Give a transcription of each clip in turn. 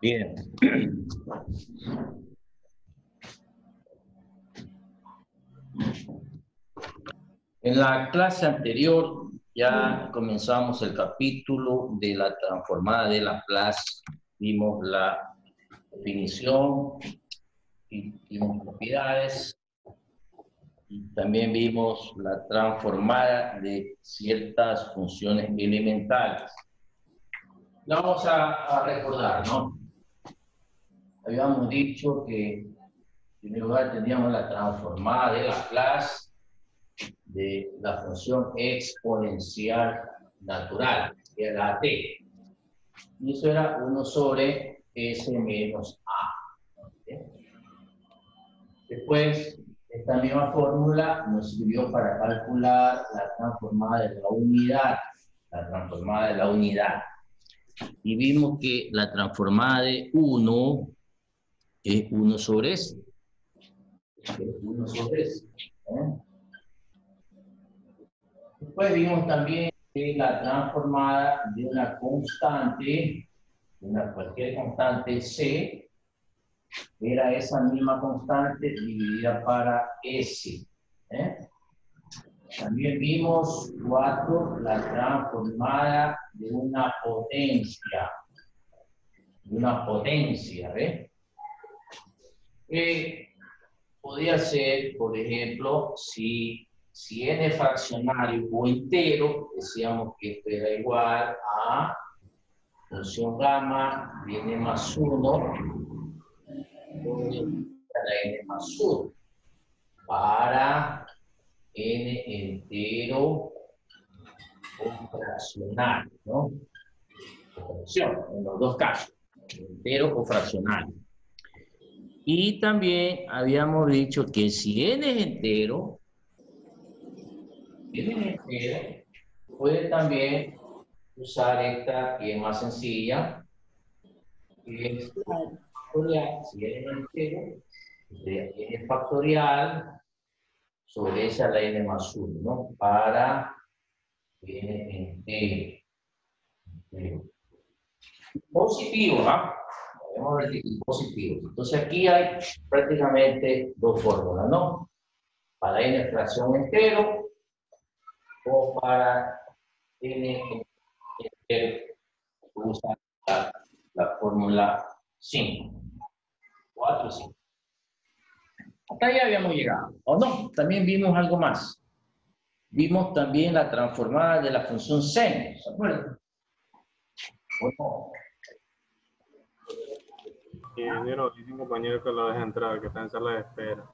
Bien. En la clase anterior ya comenzamos el capítulo de la transformada de Laplace. Vimos la definición y vimos propiedades. Y también vimos la transformada de ciertas funciones elementales. La vamos a recordar, ¿no? Habíamos dicho que en primer lugar teníamos la transformada de Laplace de la función exponencial natural, que era la t. Y eso era 1 sobre s menos a. ¿Okay? Después, esta misma fórmula nos sirvió para calcular la transformada de la unidad. La transformada de la unidad. Y vimos que la transformada de 1 es 1 sobre s. Es 1 sobre s. Después vimos también que la transformada de una constante, cualquier constante c, era esa misma constante dividida para s. También vimos 4, la transformada de una potencia. ¿Ves? Podría ser, por ejemplo, si n es fraccionario o entero, decíamos que esto era igual a función gamma de n más 1 por la n más 1 para n entero o fraccionario, ¿no? O fracción, en los dos casos, entero o fraccionario. Y también habíamos dicho que si n es entero, puede también usar esta que es más sencilla, que es factorial. Si n es entero, n factorial sobre esa la n más 1, ¿no? Para n entero. Positivo, ¿no? Podemos ver que es positivo. Entonces aquí hay prácticamente dos fórmulas, ¿no? Para n fracción entero o para n entero. Usa la fórmula 5. 4, 5. Hasta ahí habíamos llegado. ¿O no? También vimos algo más. Vimos también la transformada de la función seno. ¿Se acuerdan? ¿O no? Ingeniero, dice un compañero que lo deja entrar, que está en sala de espera.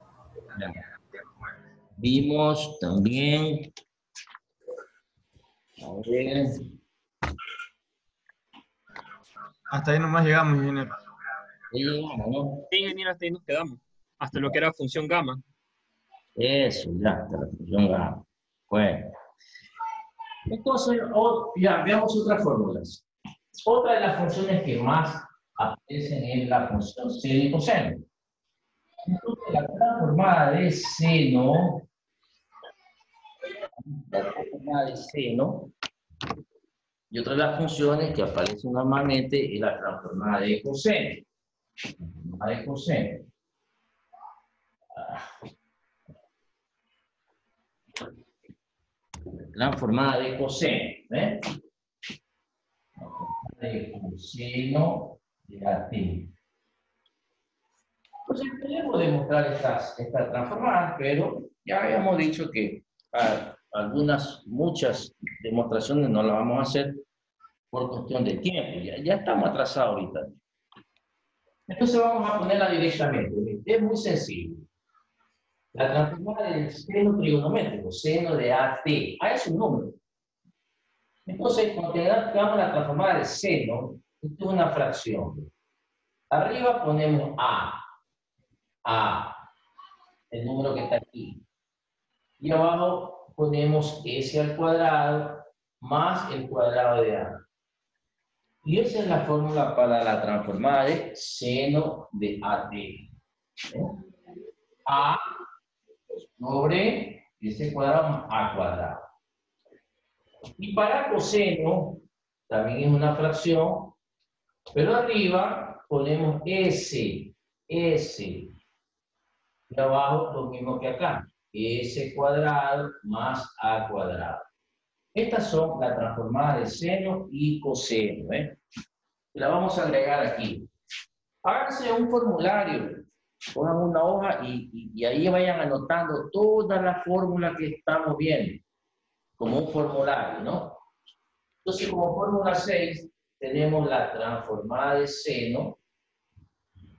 Vimos también. A ver. Hasta ahí nomás llegamos, ingeniero. Ahí llegamos, ¿no? Sí, ingeniero, hasta ahí nos quedamos. Hasta lo que era función gamma. Eso, ya, hasta la función gamma. Bueno. Entonces, ya, veamos otras fórmulas. Otra de las funciones que más aparecen es la función seno y coseno. Entonces, la transformada de seno, y otra de las funciones que aparecen normalmente es la transformada de coseno. Transformada de coseno. ¿Eh? De coseno de AT. Entonces, podemos demostrar esta transformada, pero ya habíamos dicho que muchas demostraciones no las vamos a hacer por cuestión de tiempo. Ya estamos atrasados ahorita. Entonces vamos a ponerla directamente. Es muy sencillo. La transformada del seno trigonométrico, seno de AT. A es un número. Entonces, cuando tengamos la transformada de seno, esto es una fracción. Arriba ponemos A, el número que está aquí. Y abajo ponemos S al cuadrado más el cuadrado de A. Y esa es la fórmula para la transformada de seno de AT. A sobre S cuadrado más A cuadrado. Y para coseno, también es una fracción, pero arriba ponemos S. Y abajo lo mismo que acá. S cuadrado más A cuadrado. Estas son las transformadas de seno y coseno. La vamos a agregar aquí. Háganse un formulario. Pongan una hoja y ahí vayan anotando todas las fórmulas que estamos viendo. Como un formulario, ¿no? Entonces, como fórmula 6, tenemos la transformada de seno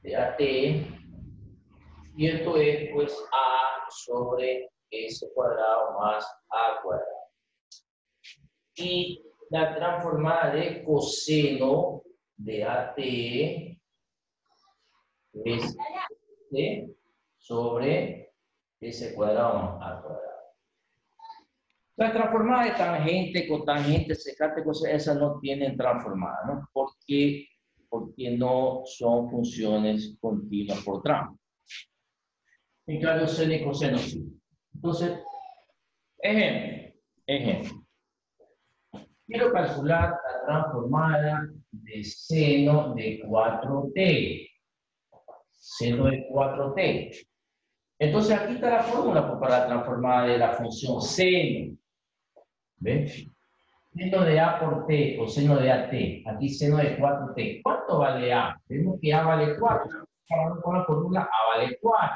de AT. Y esto es, pues, A sobre S cuadrado más A cuadrado. Y la transformada de coseno de AT es C sobre S cuadrado más A cuadrado. La transformada de tangente, cotangente, secante, esas no tienen transformada, ¿no? Porque no son funciones continuas por tramo. En cambio, seno y coseno sí. Entonces, ejemplo. Quiero calcular la transformada de seno de 4t. Seno de 4t. Entonces, aquí está la fórmula para la transformada de la función seno. ¿Ves? Seno de A por T, o seno de AT. Aquí seno de 4T. ¿Cuánto vale A? Vemos que A vale 4. Ahora con la fórmula A vale 4.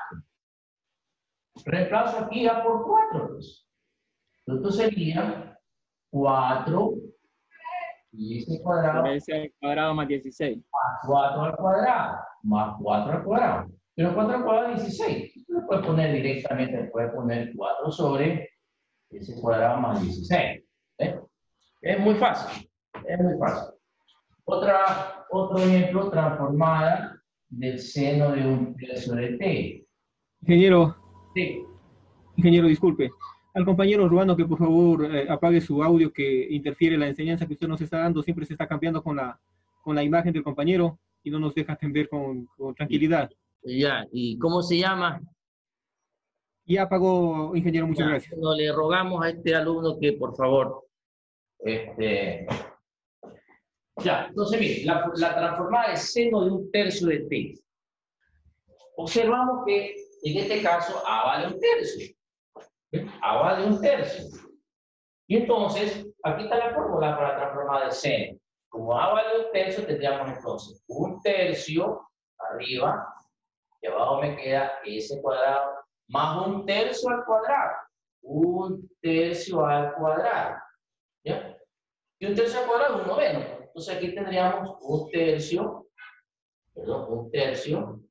Reemplazo aquí A por 4. Pues. Entonces sería 4 y ese cuadrado. S al cuadrado más 16. Más 4 al cuadrado. Más 4 al cuadrado. Pero 4 al cuadrado es 16. Lo puede poner directamente, puede poner 4 sobre ese cuadrado más 16. Es muy fácil. Es muy fácil. Otro ejemplo, transformada del seno de un tercio de t. Ingeniero, Sí. ingeniero, disculpe. Al compañero Ruano que por favor apague su audio que interfiere la enseñanza que usted nos está dando. Siempre se está cambiando con la imagen del compañero y no nos deja atender con tranquilidad. Ya, ¿y cómo se llama? Ya apagó, ingeniero, muchas Ya, gracias. bueno, le rogamos a este alumno que por favor, ya, entonces mire, la transformada de seno de un tercio de t. Observamos que en este caso A vale un tercio. A vale un tercio. Y entonces, aquí está la fórmula para la transformada de seno. Como A vale un tercio, tendríamos entonces un tercio arriba, y abajo me queda S cuadrado, más un tercio al cuadrado. Un tercio al cuadrado. ¿Ya? Y un tercio al cuadrado es un noveno. Entonces aquí tendríamos un tercio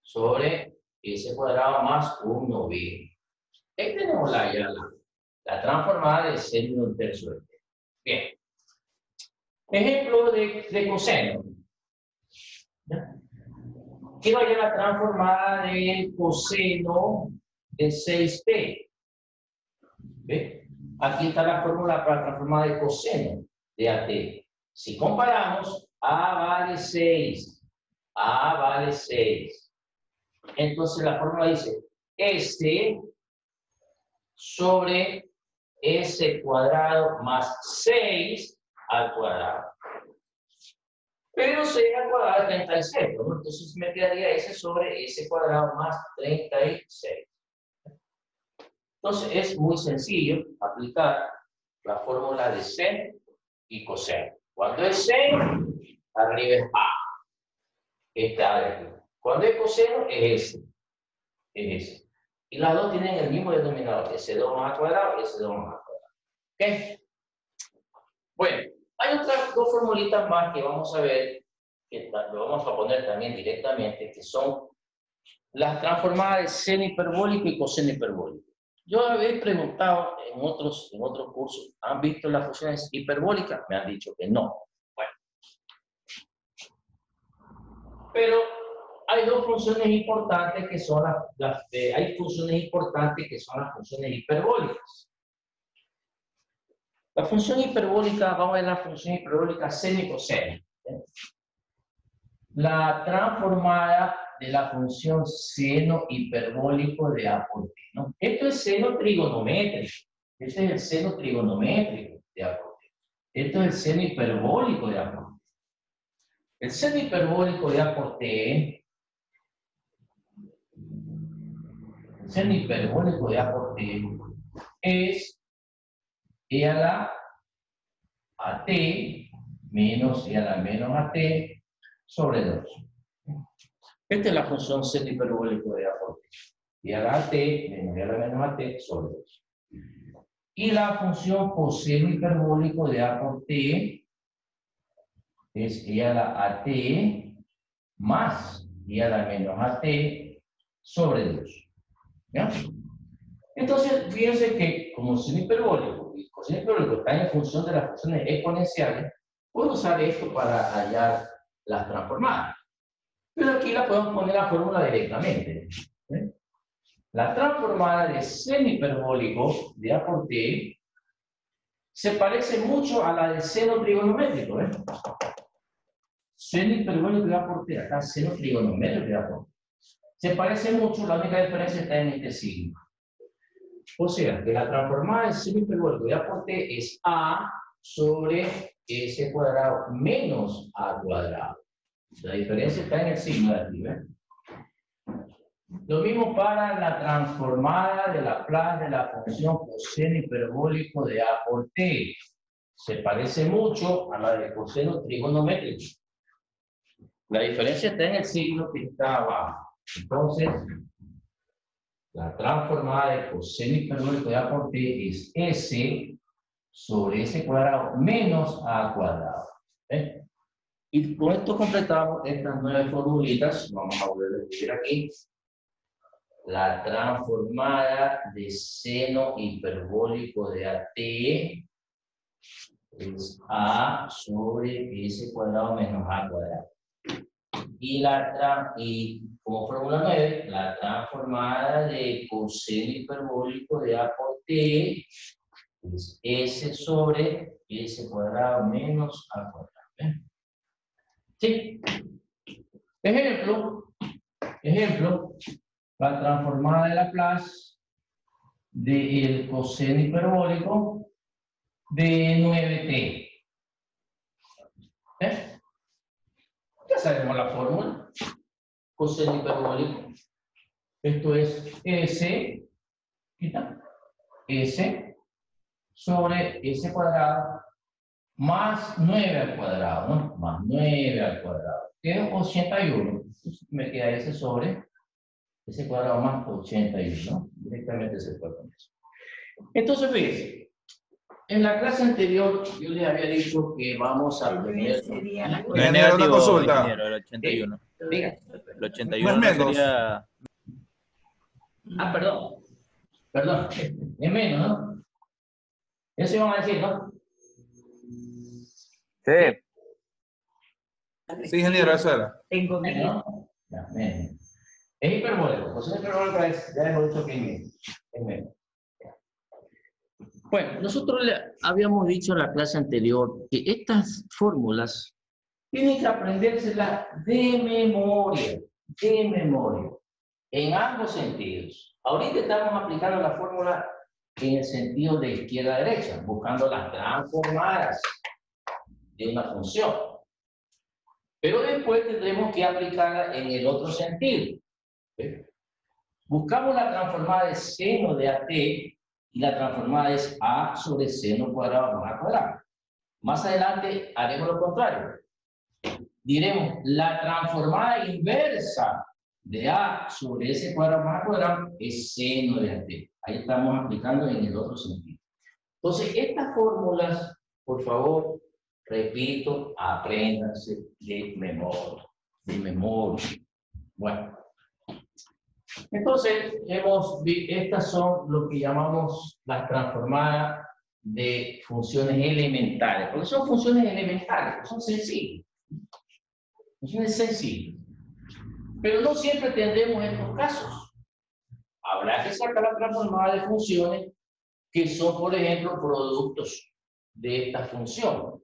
sobre S cuadrado más un noveno. Ahí tenemos la transformada de seno de un tercio de t. Bien. Ejemplo de coseno. ¿Ya? Quiero hallar la transformada del coseno de 6t. ¿Ve? Aquí está la fórmula para la transformada de coseno de AT. Si comparamos, A vale 6. A vale 6. Entonces la fórmula dice S sobre S cuadrado más 6 al cuadrado. Pero 6 al cuadrado es 36, ¿no? Entonces me quedaría S sobre S cuadrado más 36. Entonces es muy sencillo aplicar la fórmula de seno y coseno. Cuando es seno, arriba es A. Esta A de aquí. Cuando es coseno, es S. Es S. Y las dos tienen el mismo denominador, S2 más A cuadrado y S2 más A cuadrado. ¿Ok? Bueno, hay otras dos formulitas más que vamos a ver, que lo vamos a poner también directamente, que son las transformadas de seno hiperbólico y coseno hiperbólico. Yo había preguntado en otros cursos, ¿han visto las funciones hiperbólicas? Me han dicho que no. Bueno. Pero hay dos funciones importantes que son hay funciones importantes que son las funciones hiperbólicas. La función hiperbólica, vamos a ver la función hiperbólica seno y coseno. La transformada de la función seno hiperbólico de A por T, ¿no? Esto es seno trigonométrico. Este es el seno trigonométrico de A por T. Esto es el seno hiperbólico de A por T. El seno hiperbólico de A por T, el seno hiperbólico de A por T es E a la AT menos E a la menos AT sobre 2. Esta es la función seno hiperbólico de A por T. E a la AT menos E a la menos AT sobre 2. Y la función coseno hiperbólico de A por T es E a la AT más E a la menos AT sobre 2. ¿Ya? Entonces, fíjense que como seno hiperbólico y coseno hiperbólico están en función de las funciones exponenciales, puedo usar esto para hallar las transformadas. Pero aquí la podemos poner la fórmula directamente. ¿Eh? La transformada de seno hiperbólico de A por T se parece mucho a la de seno trigonométrico. Seno hiperbólico de A por T, acá seno trigonométrico de A por T. Se parece mucho, la única diferencia está en este signo. O sea, que la transformada de seno hiperbólico de A por T es A sobre S cuadrado menos A cuadrado. La diferencia está en el signo de aquí, ¿ven? Lo mismo para la transformada de Laplace de la función coseno hiperbólico de A por T. Se parece mucho a la de coseno trigonométrico. La diferencia está en el signo que está abajo. Entonces, la transformada de coseno hiperbólico de A por T es S sobre S cuadrado menos A cuadrado. ¿Eh? Y con esto completamos estas 9 formulitas. Vamos a volver a escribir aquí. La transformada de seno hiperbólico de AT es A sobre S cuadrado menos A cuadrado. Y como fórmula 9, la transformada de coseno hiperbólico de A por T es S sobre S cuadrado menos A cuadrado. ¿Eh? ¿Sí? Ejemplo, la transformada de Laplace del coseno hiperbólico de 9t. ¿Eh? Ya sabemos la fórmula. Coseno hiperbólico. Esto es S, ¿quita? S sobre S cuadrado más 9 al cuadrado, ¿no? Más 9 al cuadrado. Queda 81. Entonces me queda S sobre S cuadrado más 81, ¿no? Directamente se puede con eso. Entonces, fíjense, en la clase anterior yo les había dicho que vamos a poner... Ingeniero, una consulta. Ingeniero, el 81. Diga. El 81 no sería... Ah, perdón. Es menos, ¿no? Eso iban a decir, ¿no? Sí. Sí, ingeniero, eso era. Tengo menos. Ya, menos. Es hiperbólico. Coseno hiperbólico es, ya hemos dicho que es menos. Bueno, nosotros le habíamos dicho en la clase anterior que estas fórmulas tienen que aprendérselas de memoria, en ambos sentidos. Ahorita estamos aplicando la fórmula en el sentido de izquierda a derecha, buscando las transformadas de una función. Pero después tendremos que aplicarla en el otro sentido. ¿Sí? Buscamos la transformada de seno de AT y la transformada es A sobre seno cuadrado más A cuadrado. Más adelante haremos lo contrario. Diremos la transformada inversa de A sobre S cuadrado más A cuadrado es seno de AT. Ahí estamos aplicando en el otro sentido. Entonces, estas fórmulas, por favor, repito, apréndanse de memoria. Bueno. Entonces, estas son lo que llamamos las transformadas de funciones elementales. Porque son funciones elementales, son sencillas. Funciones sencillas. Pero no siempre tendremos estos casos. Habrá que sacar la transformada de funciones que son, por ejemplo, productos de esta función.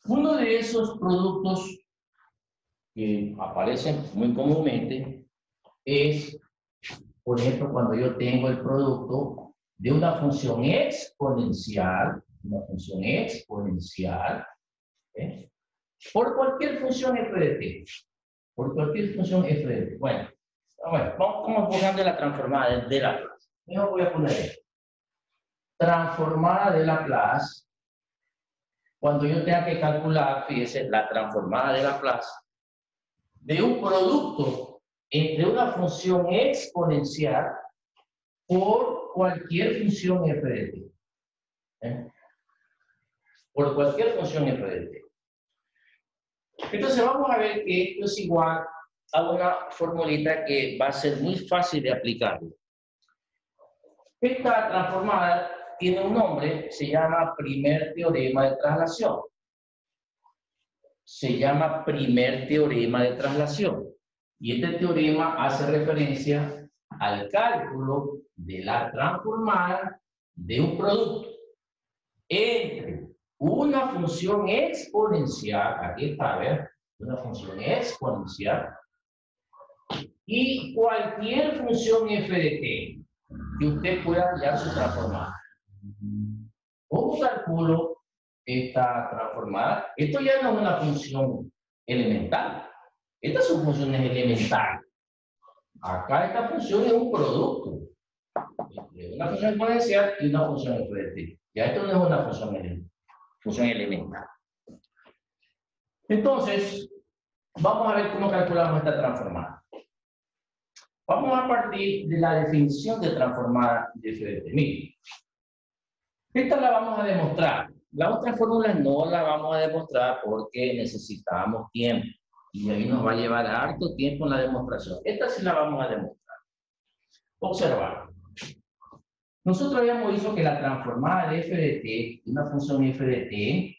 Uno de esos productos que aparecen muy comúnmente es, por ejemplo, cuando yo tengo el producto de una función exponencial, ¿eh? por cualquier función f de t. Por cualquier función f de t. Bueno, vamos buscando la transformada de Laplace. Yo voy a poner esto. Transformada de Laplace. Cuando yo tenga que calcular, fíjese, la transformada de Laplace de un producto entre una función exponencial por cualquier función f de t. Por cualquier función f de t. Entonces vamos a ver que esto es igual a una formulita que va a ser muy fácil de aplicar. Esta transformada tiene un nombre, se llama primer teorema de traslación. Se llama primer teorema de traslación. Y este teorema hace referencia al cálculo de la transformada de un producto entre una función exponencial, aquí está, ¿ver? Una función exponencial, y cualquier función f de t que usted pueda hallar su transformada. ¿Cómo calculo esta transformada? Esto ya no es una función elemental. Estas son funciones elementales. Acá esta función es un producto. Una función exponencial y una función f de t. Ya esto no es una función elemental. Entonces, vamos a ver cómo calculamos esta transformada. Vamos a partir de la definición de transformada de f de t. Miren, esta la vamos a demostrar. La otra fórmula no la vamos a demostrar porque necesitamos tiempo. Y ahí nos va a llevar harto tiempo en la demostración. Esta sí la vamos a demostrar. Observar. Nosotros habíamos visto que la transformada de f de t, una función f de t,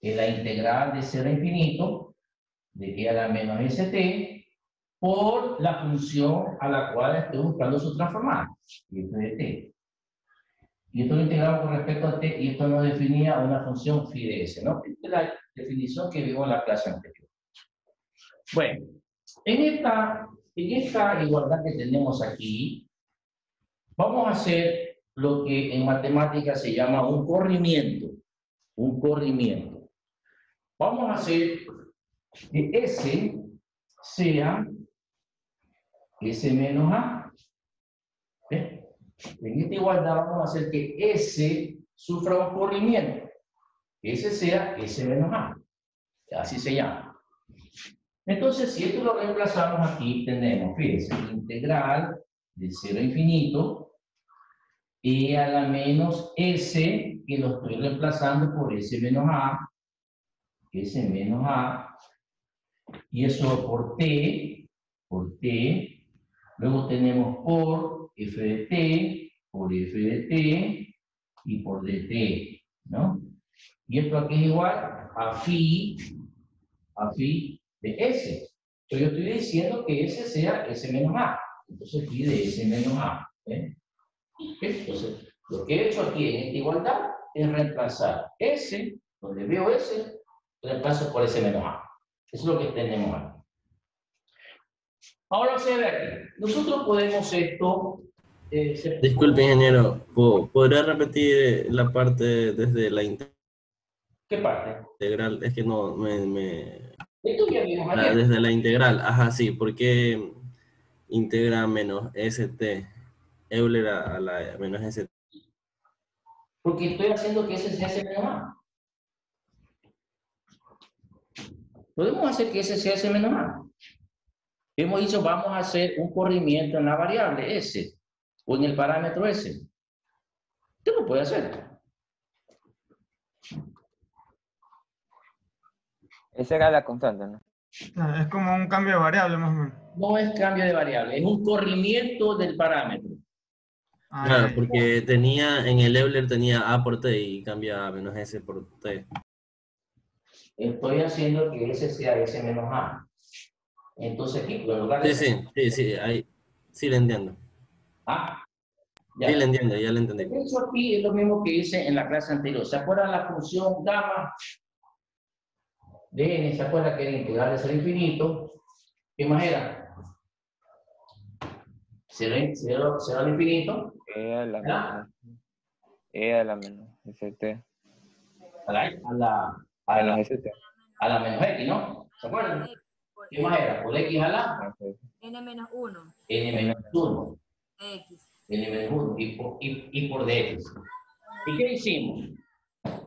es la integral de 0 a infinito, de t a la menos st, por la función a la cual estoy buscando su transformada, f de t. Y esto lo integramos con respecto a t, y esto nos definía una función phi de s, ¿no? Esta es la definición que vimos en la clase anterior. Bueno, en esta igualdad que tenemos aquí, vamos a hacer lo que en matemáticas se llama un corrimiento. Un corrimiento. Vamos a hacer que S sea S menos A. ¿Ves? En esta igualdad vamos a hacer que S sufra un corrimiento. S sea S menos A. Así se llama. Entonces, si esto lo reemplazamos aquí, tenemos, fíjense, integral de 0 a infinito, e a la menos S, que lo estoy reemplazando por S menos A, y eso por T, luego tenemos por F de T, por F de T, y por DT, ¿no? Y esto aquí es igual a phi de S. Entonces yo estoy diciendo que S sea S menos A. Entonces phi de S menos A. Entonces, lo que he hecho aquí en esta igualdad es reemplazar S, donde veo S, reemplazo por S menos A. Eso es lo que tenemos aquí. Ahora se ve aquí. Nosotros podemos esto... Disculpe, ingeniero. ¿Podría repetir la parte desde la ¿Qué parte? integral? Es que no Esto ya vimos ayer. desde la integral. Ajá, sí. ¿Por qué integra menos ST? Euler a la menos ST. Porque estoy haciendo que ese sea S menos A. Podemos hacer que ese sea S menos A. Hemos dicho, vamos a hacer un corrimiento en la variable S o en el parámetro S. Usted lo puede hacer. Esa era la constante, ¿no? Es como un cambio de variable, más o menos. No es cambio de variable, es un corrimiento del parámetro. Claro, porque tenía, en el Euler tenía A por T y cambia a menos S por T. Estoy haciendo que S sea S menos A. Entonces aquí, en lugar de... Sí, ahí, sí le entiendo. Ah, ya. Sí le entiendo, ya le entendí. Eso aquí es lo mismo que hice en la clase anterior. ¿Se acuerdan la función gamma de n? ¿Se acuerdan que era integral de 0 a infinito? ¿Qué más era? 0 al infinito. E a la menos ST. A la Menos ST. A la menos X, ¿no? ¿Se acuerdan? ¿Qué más era? Por X a la N menos 1. N menos 1. X. N menos 1 y por dx. ¿Y qué hicimos?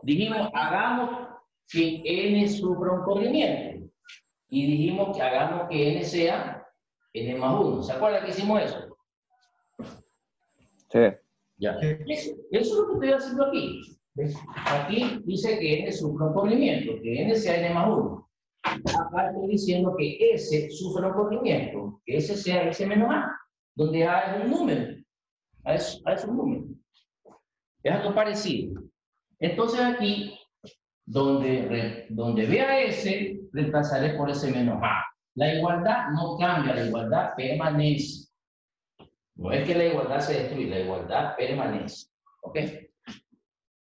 Dijimos, hagamos que N sufra un corrimiento. Y dijimos que hagamos que N sea N más 1. ¿Se acuerdan que hicimos eso? Sí. Ya. Eso es lo que estoy haciendo aquí. ¿Ves? Aquí dice que N sufre un corrimiento, que N sea N más 1. Acá estoy diciendo que S sufre un corrimiento, que S sea S menos A, donde A es un número. A es un número. Es algo parecido. Entonces aquí, donde vea S, reemplazaré por S menos A. La igualdad no cambia, la igualdad permanece. No es que la igualdad se destruye, la igualdad permanece. ¿Ok?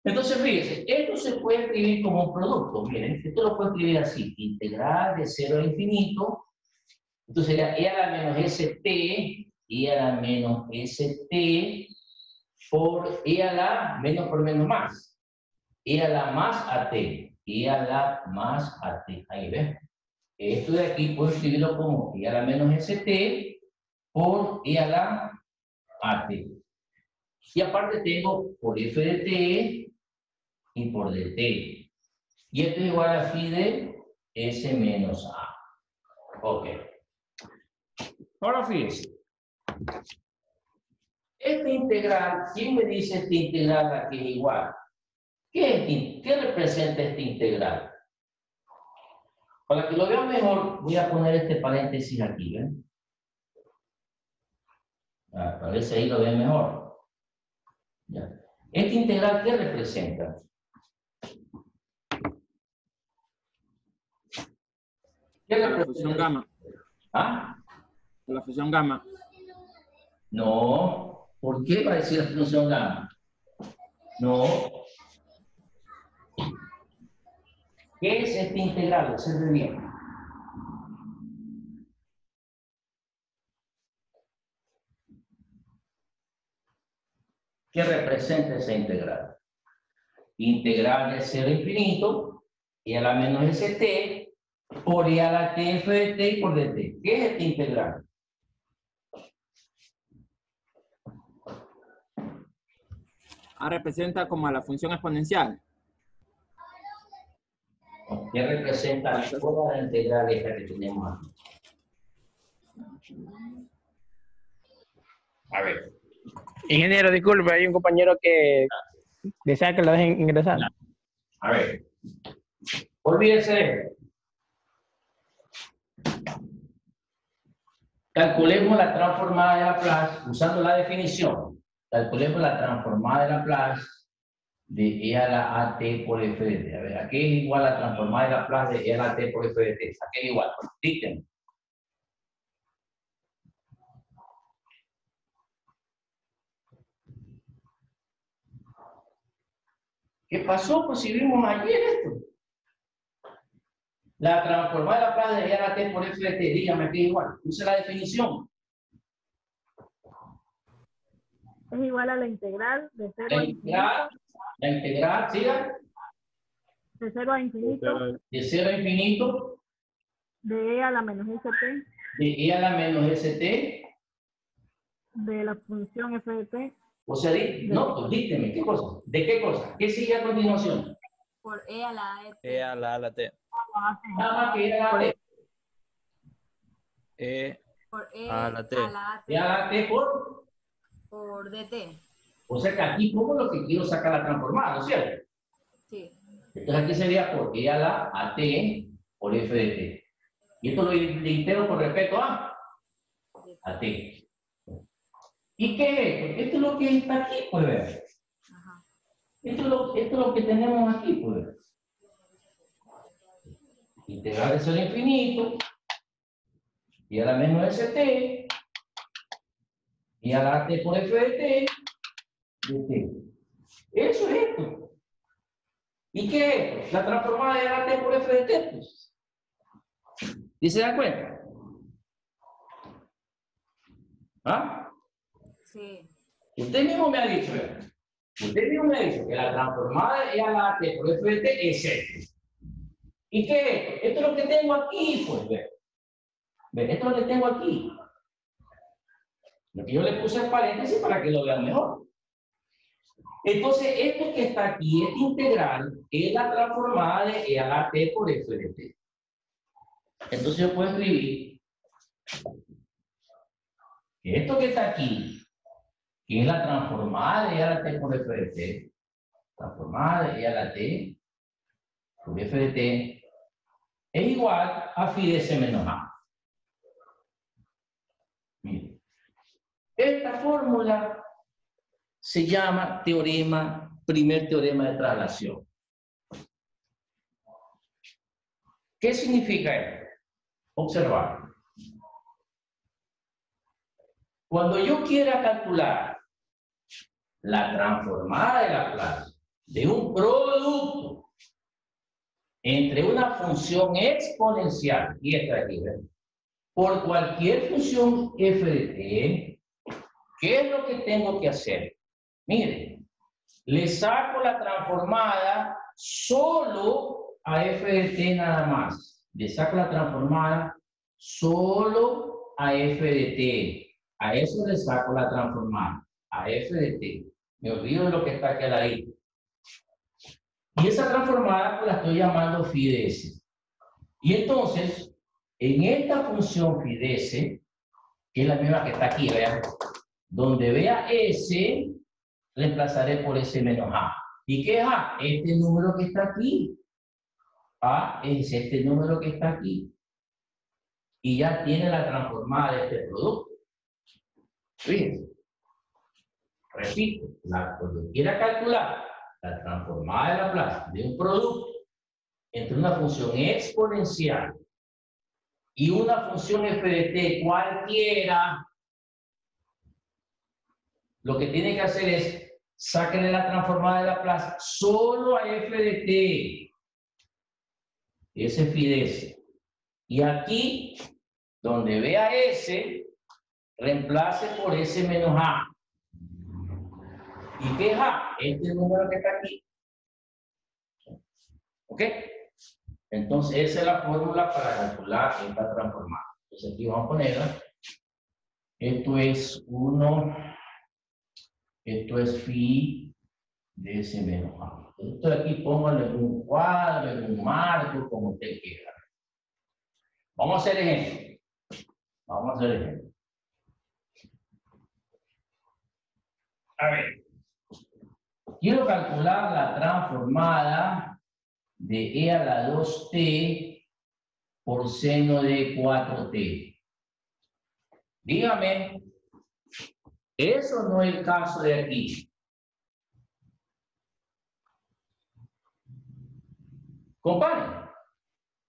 Entonces, fíjense, esto se puede escribir como un producto. Miren, esto lo puedo escribir así. Integral de 0 a infinito. Entonces sería E a la menos ST, E a la menos ST, por E a la menos por menos más. E a la más AT. E a la más AT. Ahí ven. Esto de aquí puedo escribirlo como E a la menos ST por E a la AT. Y aparte tengo por F de T y por dt. Y esto es igual a phi de S menos A. Ok. Ahora fíjense. Este integral, ¿quién me dice este integral aquí es igual? ¿Qué representa este integral? Para que lo vean mejor, voy a poner este paréntesis aquí, ¿ven? Para ver si ahí lo ven mejor. Ya. Este integral, ¿qué representa? ¿Qué representa? La función gamma. ¿Ah? La función gamma. No. ¿Por qué va a decir la función gamma? No. ¿Qué es este integral? Observe bien. ¿Qué representa esa integral? Integral de 0 a infinito, y a la menos st, por y a la t f de t y por dt. ¿Qué es este integral? A representa como a la función exponencial. ¿Qué representa toda la integral esta que tenemos aquí? A ver. Ingeniero, disculpe, hay un compañero que desea que lo dejen ingresar. A ver. Olvídese. Calculemos la transformada de Laplace usando la definición. Calculemos la transformada de Laplace de E a la AT por F de T. A ver, ¿a qué es igual la transformada de Laplace de E a la T por F de T? ¿A qué es igual? Díganme. ¿Qué pasó? Pues si vimos ayer esto. La transformada de Laplace de E a la T por F de T. Dígame que es igual. Use la definición. Es igual a la integral de 0 a infinito. La integral, siga. De 0 a infinito. De 0 a infinito. De E a la menos st. De E a la menos st. De la función f de t. O sea, no, pues dígame, ¿qué cosa? ¿De qué cosa? ¿Qué sigue a continuación? Por E a la t. E a la t. Nada más que E a la t. E Por E a la t. E a la t por dt. O sea que aquí pongo lo que quiero sacar la transformada, ¿no es cierto? Sí. Entonces aquí sería por E a la AT por F de T. Y esto lo integro con respecto a T. ¿Y qué es esto? Esto es lo que está aquí, pues ver. Ajá. Esto es lo que tenemos aquí, pues ver. Integral de 0 a infinito. Y a la menos st. Y a la t por f de t. De t. Eso es esto. ¿Y qué es esto? La transformada de la t por f de t. Pues. ¿Y se dan cuenta? ¿Ah? Sí. Usted mismo me ha dicho, que la transformada de a la t por f de t es esto. ¿Y qué es esto? Esto es lo que tengo aquí, pues, ve. Ve, esto es lo que tengo aquí. Lo que yo le puse en paréntesis para que lo vean mejor. Entonces, esto que está aquí, esta integral, es la transformada de E a la T por F de T. Entonces yo puedo escribir que esto que está aquí, que es la transformada de E a la T por F de T, transformada de E a la T por F de T, es igual a phi de S menos A. Miren. Esta fórmula se llama primer teorema de traslación. ¿Qué significa esto? Observar. Cuando yo quiera calcular la transformada de Laplace de un producto entre una función exponencial, y esta de aquí, ¿ves? Por cualquier función f de t, ¿qué es lo que tengo que hacer? Miren, le saco la transformada solo a f de t nada más. Le saco la transformada solo a f de t. A eso le saco la transformada, a f de t. Me olvido de lo que está aquí al ladito. Y esa transformada pues, la estoy llamando phi de s. Y entonces, en esta función phi de s, que es la misma que está aquí, vean, donde vea s, reemplazaré por s menos a. ¿Y qué es a? Este número que está aquí. A es este número que está aquí. Y ya tiene la transformada de este producto. Fíjense. Repito, cuando quiera calcular la transformada de Laplace de un producto entre una función exponencial y una función f de t cualquiera, lo que tiene que hacer es sacarle la transformada de Laplace solo a f de t. Ese phi de s. Y aquí, donde vea s, reemplace por s menos a. ¿Y qué es a? Este número que está aquí. ¿Ok? Entonces, esa es la fórmula para calcular esta transformada. Entonces, aquí vamos a ponerla. Esto es 1. Esto es phi de s menos a. Esto de aquí póngalo en un cuadro, en un marco, como usted quiera. Vamos a hacer ejemplo. Vamos a hacer ejemplo. A ver. Quiero calcular la transformada de e a la 2t por seno de 4t. Dígame, eso no es el caso de aquí. Comparen,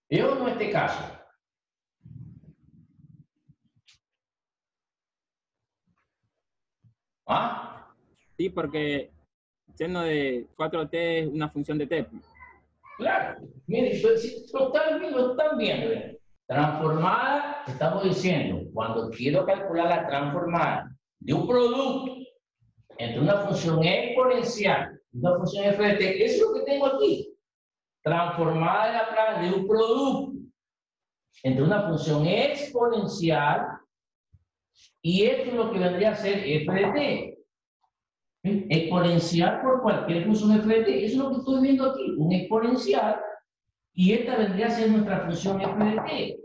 ¿es no este caso? ¿Ah? Sí, porque seno de 4t es una función de t. Claro, miren, lo están viendo. ¿Ven? Transformada, estamos diciendo, cuando quiero calcular la transformada de un producto entre una función exponencial y una función f de t, eso es lo que tengo aquí. Transformada de Laplace de un producto entre una función exponencial y esto es lo que vendría a ser f de t. Exponencial por cualquier función f de t. Eso es lo que estoy viendo aquí, un exponencial, y esta vendría a ser nuestra función f de t.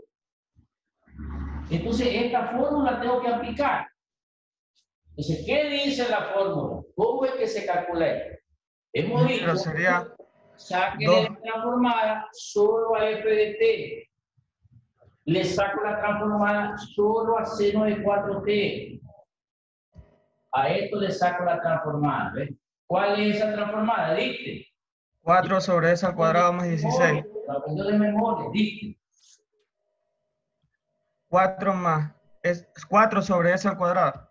Entonces, esta fórmula tengo que aplicar. Entonces, ¿qué dice la fórmula? ¿Cómo es que se calcula esto? Hemos dicho, sería saque la transformada solo a f de t. Le saco la transformada solo a seno de 4t. A esto le saco la transformada. ¿Ves? ¿Cuál es esa transformada? Dicte. 4 sobre s al cuadrado más 16. La aprendió de memoria. Dicte. 4 más. Es 4 sobre s al cuadrado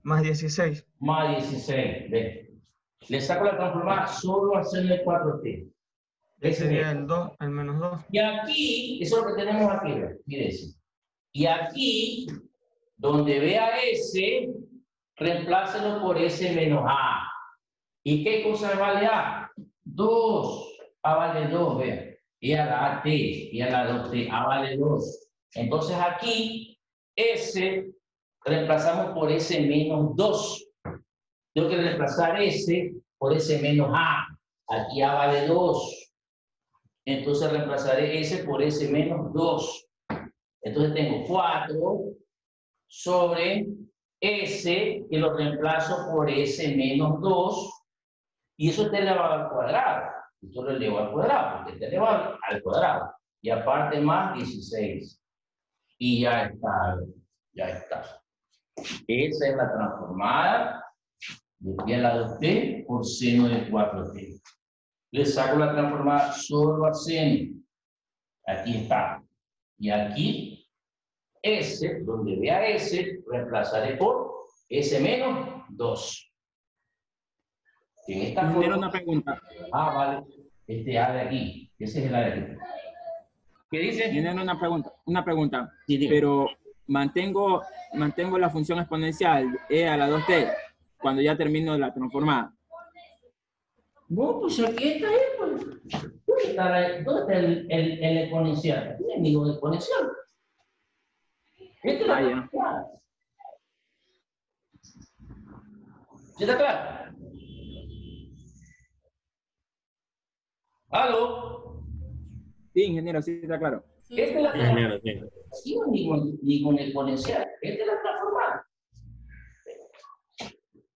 más 16. Más 16. ¿Ves? Le saco la transformada solo al seno de 4t. Ese sería el 2, el menos 2. Y aquí, eso es lo que tenemos aquí. Fíjense. Y aquí, donde vea s, reemplácelo por s menos a. ¿Y qué cosa vale a? 2. A vale 2, vean. E a la AT, y a la 2T, A vale 2. Entonces aquí, S, reemplazamos por S menos 2. Tengo que reemplazar S por S menos A. Aquí A vale 2. Entonces reemplazaré S por S menos 2. Entonces tengo 4 sobre S, que lo reemplazo por S menos 2. Y eso está elevado al cuadrado. Esto lo elevo al cuadrado, porque está elevado al cuadrado. Y aparte más 16. Y ya está. Ya está. Esa es la transformada de pi a la 2t por seno de 4t. Le saco la transformada solo a seno. Aquí está. Y aquí, S, donde vea S, reemplazaré por S menos 2. En esta forma, una pregunta. Ah, vale. Este A de aquí. Ese es el A de aquí. ¿Qué dice? Tienen una pregunta. Sí, pero mantengo la función exponencial e a la 2t cuando ya termino la transformada. No, pues aquí está pues. ¿Dónde está el exponencial? No hay ningún exponencial. Este es la exponencial. ¿Sí está claro? ¿Aló? Sí, ingeniero, sí está claro. Esta es la Ingeniero, sí, ningún exponencial. Esta es la transformada.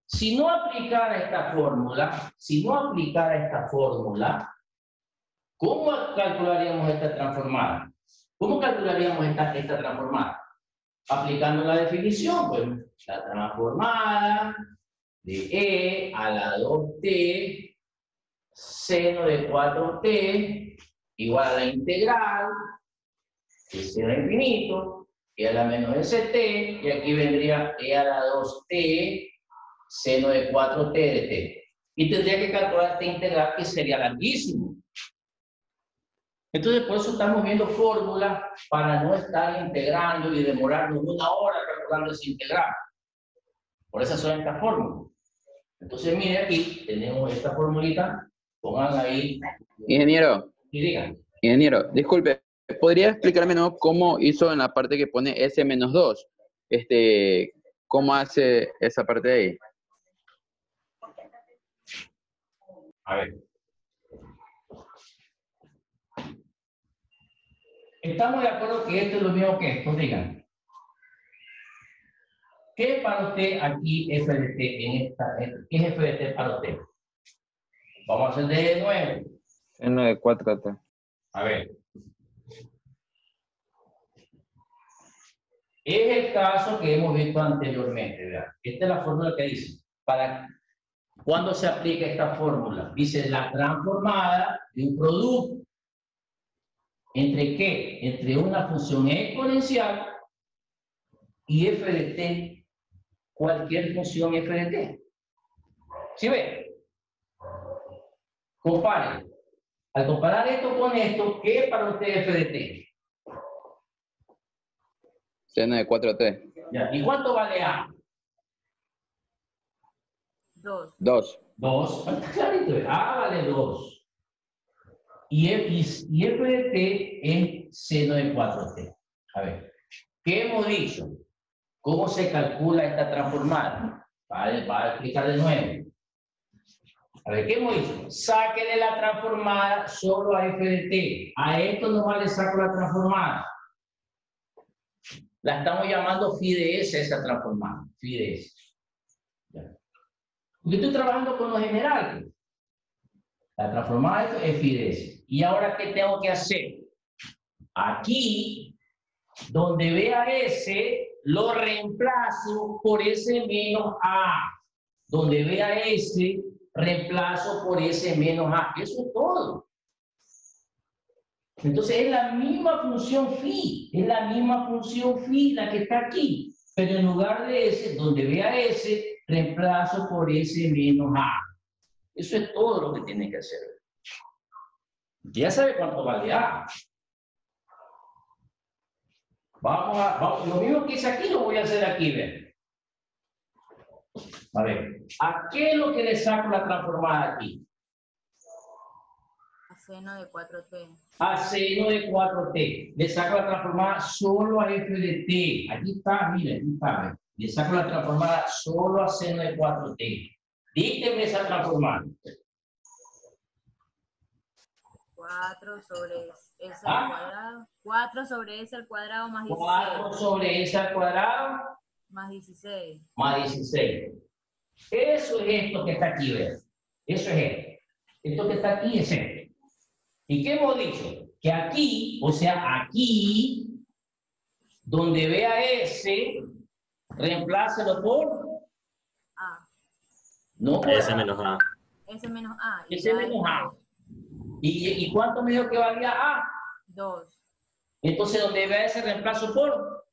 Si no aplicara esta fórmula, ¿cómo calcularíamos esta transformada? ¿Cómo calcularíamos esta transformada? Aplicando la definición, pues, la transformada de E a la 2t seno de 4t igual a la integral de seno infinito, E a la menos st, y aquí vendría E a la 2t seno de 4t de t. Y tendría que calcular esta integral, que sería larguísimo. Entonces, por eso estamos viendo fórmulas para no estar integrando y demorarnos 1 hora calculando esa integral. Por eso son estas fórmulas. Entonces, mire aquí, tenemos esta formulita. Pongan ahí. Ingeniero. Y digan. Ingeniero, disculpe, ¿podría explicarme cómo hizo en la parte que pone S menos 2? ¿Cómo hace esa parte de ahí? A ver. Estamos de acuerdo que esto es lo mismo que esto, digan. ¿Qué es para usted aquí f de t en esta? ¿Qué es f de t para usted? Vamos a hacer de nuevo. Seno de 4t. A ver. Es el caso que hemos visto anteriormente, ¿verdad? Esta es la fórmula que dice. ¿Cuándo se aplica esta fórmula? Dice la transformada de un producto. ¿Entre qué? Entre una función exponencial y f de t, cualquier función f de t. ¿Sí ve? Compare. Al comparar esto con esto, ¿qué es para usted f de t? Seno de 4t. Ya. ¿Y cuánto vale a? 2. 2. 2. Está clarito. A vale 2. Y f de t es seno de 4t. A ver, ¿qué hemos dicho? ¿Cómo se calcula esta transformada? Va a explicar de nuevo. A ver, ¿qué hemos dicho? Sáquele la transformada solo a f de t. A esto nomás le saco la transformada. La estamos llamando phi de s, esa transformada. Phi de s. Ya. Porque estoy trabajando con lo general. La transformada es phi de s. ¿Y ahora qué tengo que hacer? Aquí, donde vea S, lo reemplazo por S menos A. Donde vea S, reemplazo por S menos A. Eso es todo. Entonces es la misma función phi. Es la misma función phi la que está aquí. Pero en lugar de S, donde vea S, reemplazo por S menos A. Eso es todo lo que tiene que hacer. Ya sabe cuánto vale A. Vamos, lo mismo que hice aquí lo voy a hacer aquí, ven. A ver, ¿a qué es lo que le saco la transformada aquí? Seno de 4t. A seno de 4t. Le saco la transformada solo a f de t. Aquí está, miren, aquí está. Le saco la transformada solo a seno de 4t. Dígame esa transformada. 4 sobre s al cuadrado. 4 sobre s al cuadrado más 16. 4 sobre s al cuadrado. Más 16. Más 16. Eso es esto que está aquí, ¿ves? Eso es esto. Esto que está aquí es esto. ¿Y qué hemos dicho? Que aquí, o sea, aquí, donde vea S, reemplácelo por A. No por S menos A. S menos A. S menos A. ¿Y cuánto me dijo que valía A? 2. Entonces, donde vea S, reemplazo por...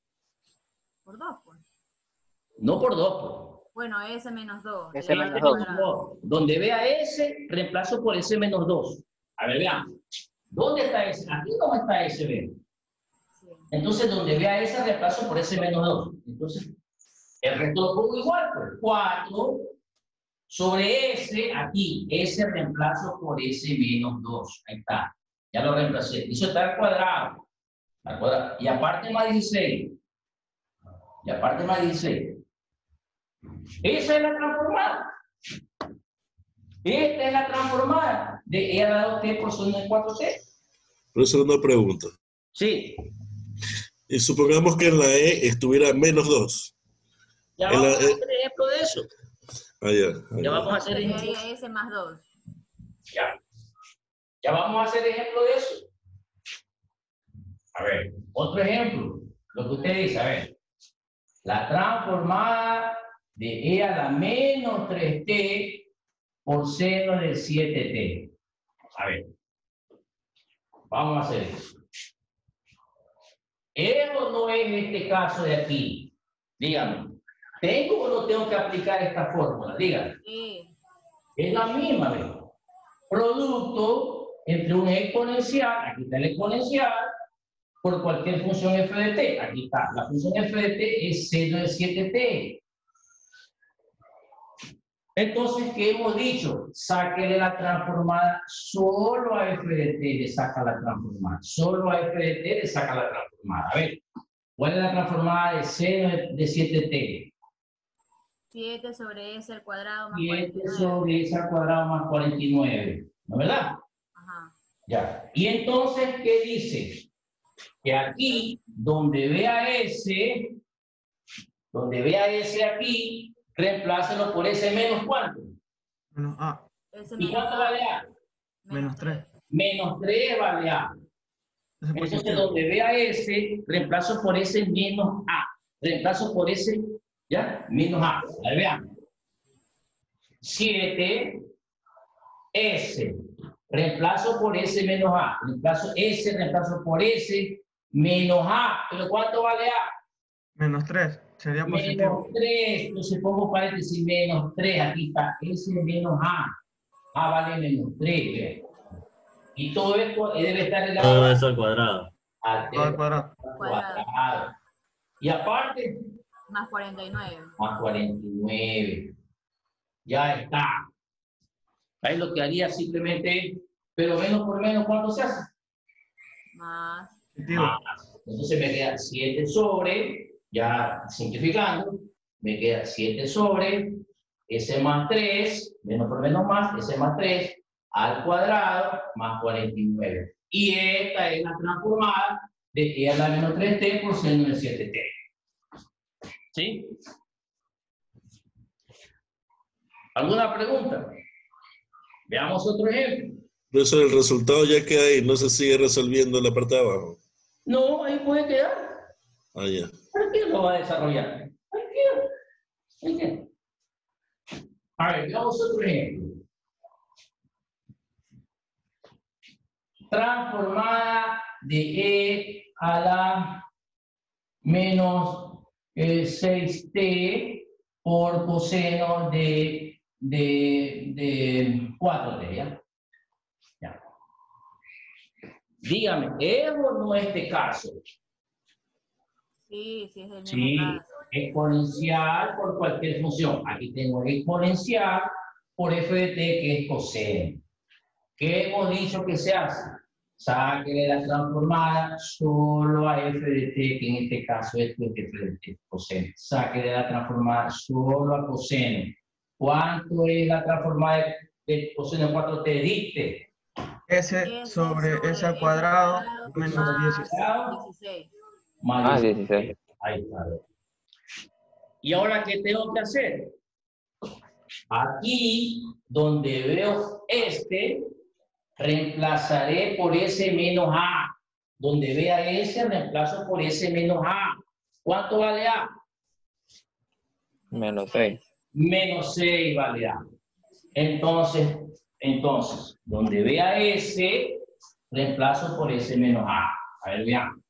Por 2, pues. No por 2, pues. Bueno, S menos 2. S menos 2. Donde vea S, reemplazo por S menos 2. A ver, veamos. ¿Dónde está S? Aquí no está S, ¿ven? Sí. Entonces, donde vea S, reemplazo por S menos 2. Entonces, el resto lo pongo igual, pues. 4 sobre S, aquí, S reemplazo por S menos 2. Ahí está. Ya lo reemplacé. Eso está al cuadrado. Al cuadrado. Y aparte más 16. Y aparte más 16. Esa es la transformada. Esta es la transformada de E a la 2t por seno de 4t. Profesor, una pregunta. Sí. Y supongamos que en la E estuviera menos 2. Ya vamos a hacer ejemplo de eso. Ya vamos a hacer ejemplo. S más 2. Ya vamos a hacer ejemplo de eso. A ver, otro ejemplo. Lo que usted dice, a ver. La transformada de E a la menos 3t por seno de 7t. A ver. Vamos a hacer eso. ¿Es o no es este caso de aquí? Dígame. ¿Tengo o no tengo que aplicar esta fórmula? Dígame. Sí. Es la misma, ¿ves? Producto entre un exponencial, aquí está el exponencial, por cualquier función f de t. Aquí está. La función f de t es seno de 7t. Entonces, ¿qué hemos dicho? Sáquele la transformada solo a f de t, le saca la transformada. Solo a f de t le saca la transformada. A ver, ¿cuál es la transformada de seno de 7t? 7 sobre s al cuadrado más 7 49. sobre s al cuadrado más 49. ¿No es verdad? Ajá. Ya. Y entonces, ¿qué dice? Que aquí, donde vea S aquí, reemplácelo por S menos ¿cuánto? Menos A. ¿Y cuánto vale A? Menos 3. Menos 3 vale A. Entonces, donde vea S, reemplazo por S menos A. Reemplazo por S, ¿ya? Menos A. Ahí vean. 7, S. Reemplazo por S menos A. Reemplazo por S menos A. ¿Pero cuánto vale A? Menos 3. Sería positivo. Menos 3. Entonces pongo paréntesis menos 3. Aquí está. S menos A. A vale menos 3. Y todo esto debe estar en la... Todo eso al cuadrado. Al cuadrado. Y aparte... Más 49. Más 49. Ya está. Ahí lo que haría simplemente, pero menos por menos, ¿cuánto se hace? Más. Entonces me queda 7 sobre, ya simplificando, me queda 7 sobre, S más 3, menos por menos más, S más 3, al cuadrado, más 49. Y esta es la transformada de E a la menos 3t por seno de 7t. ¿Sí? ¿Alguna pregunta? Veamos otro ejemplo. Profesor, el resultado ya queda ahí, no se sigue resolviendo en la parte de abajo. No, ahí puede quedar. Ya. ¿Para qué lo va a desarrollar? Ahí queda. A ver, veamos otro ejemplo. Transformada de E a la menos 6t por coseno de 4t, ¿ya? Ya. Dígame, ¿es o no es este caso? Sí, sí es el mismo Sí, caso. exponencial por cualquier función. Aquí tengo exponencial por f de t, que es coseno. ¿Qué hemos dicho que se hace? Sáquele la transformada solo a f de t, que en este caso esto es f de t, coseno. Sáquele la transformada solo a coseno. ¿Cuánto es la transformada de coseno 4t? Dicte. S sobre S al cuadrado menos 16. Más 16. Ahí está. ¿Y ahora qué tengo que hacer? Aquí, donde veo reemplazaré por S menos A. Donde vea S, reemplazo por S menos A. ¿Cuánto vale A? Menos 6. Menos 6 vale A. Entonces, donde vea S, reemplazo por S menos A. A ver, vean.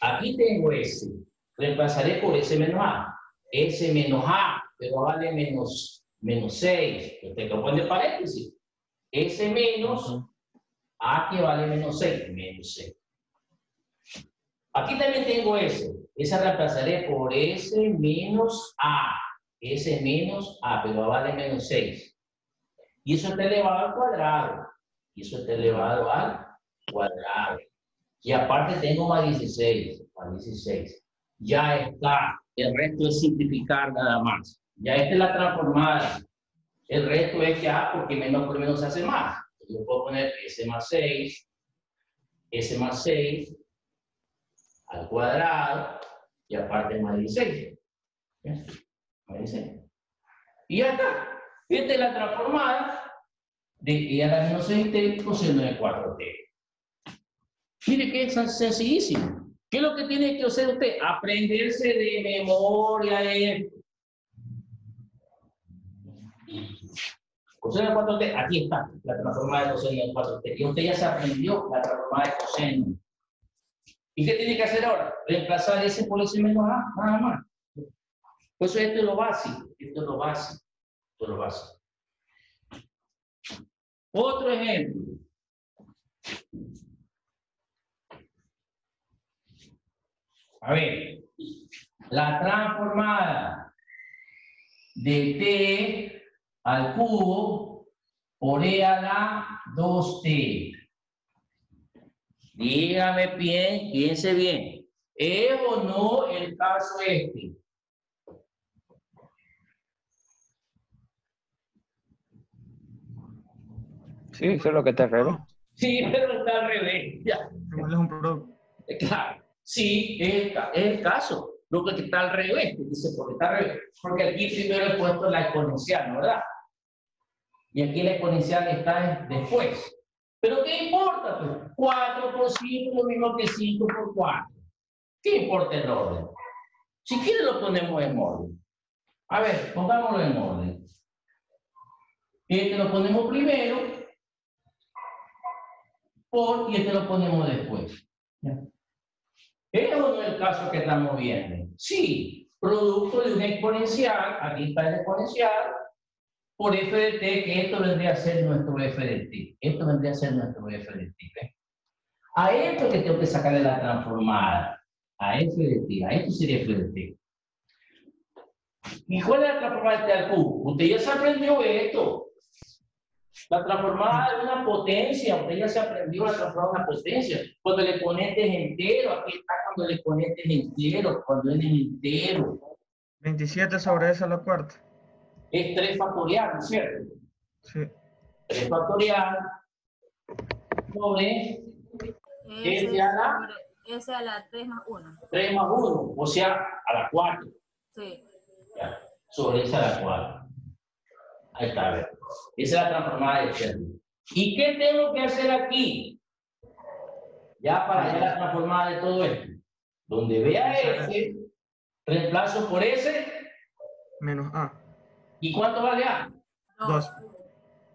Aquí tengo S. Reemplazaré por S menos A. S menos A, pero vale menos 6. Yo tengo que poner paréntesis. S menos A que vale menos 6. Menos 6. Aquí también tengo S. Esa reemplazaré por S menos A. S menos A, pero vale menos 6. Y eso está elevado al cuadrado. Y eso está elevado al cuadrado. Y aparte tengo más 16. Más 16. Ya está. El resto es simplificar nada más. Ya esta es la transformada. El resto es ya porque menos por menos se hace más. Yo puedo poner S más 6 al cuadrado y aparte más 16. ¿Ya? Más 16. Y ya está. Esta es la transformada de E a la menos 6t coseno de 4t. Mire que es sencillísimo. ¿Qué es lo que tiene que hacer usted? Aprenderse de memoria esto. Coseno de 4t, aquí está la transformada de coseno de 4t. Y usted ya se aprendió la transformada de coseno. ¿Y qué tiene que hacer ahora? Reemplazar S por S menos A, nada más. Por eso esto es lo básico. Esto es lo básico. Esto es lo básico. Otro ejemplo. A ver, la transformada de t al cubo por e a la 2t. Dígame bien, piense bien. ¿Es o no el caso este? Sí, eso es lo que está al revés. Sí, pero está al revés. Ya. Igual es un producto. Claro, sí, es el caso. Lo que está al revés, dice porque está al revés. Porque aquí primero he puesto la exponencial, ¿no? ¿Verdad? Y aquí la exponencial está después. ¿Pero qué importa? Pues 4 por 5 es lo mismo que 5 por 4. ¿Qué importa el orden? Si quiere lo ponemos en orden. A ver, pongámoslo en orden. Este lo ponemos primero, y este lo ponemos después. ¿Ya? ¿Es o no el caso que estamos viendo? Sí, producto de una exponencial, aquí está la exponencial, por f de t, que esto vendría a ser nuestro f de t. Esto vendría a ser nuestro f de t. ¿Ves? A esto que tengo que sacarle la transformada, a f de t, a esto sería f de t. ¿Y cuál es la transformada de t al cubo? Usted ya se aprendió esto. La transformada de una potencia, usted ya se aprendió la transformada de una potencia. Cuando el exponente es entero, aquí está cuando el exponente es entero, cuando él es entero. 27 sobre S a la cuarta. Es 3 factorial, ¿no es cierto? Sí. 3 factorial sobre S a la 3 más 1. 3 más 1, o sea, a la 4. Sí. Ya, sobre S a la 4. Ahí está, a ver. Esa es la transformada de término. ¿Y qué tengo que hacer aquí? Ya para hallar la transformada de todo esto. Donde vea S, reemplazo por S. Menos A. ¿Y cuánto vale A? 2.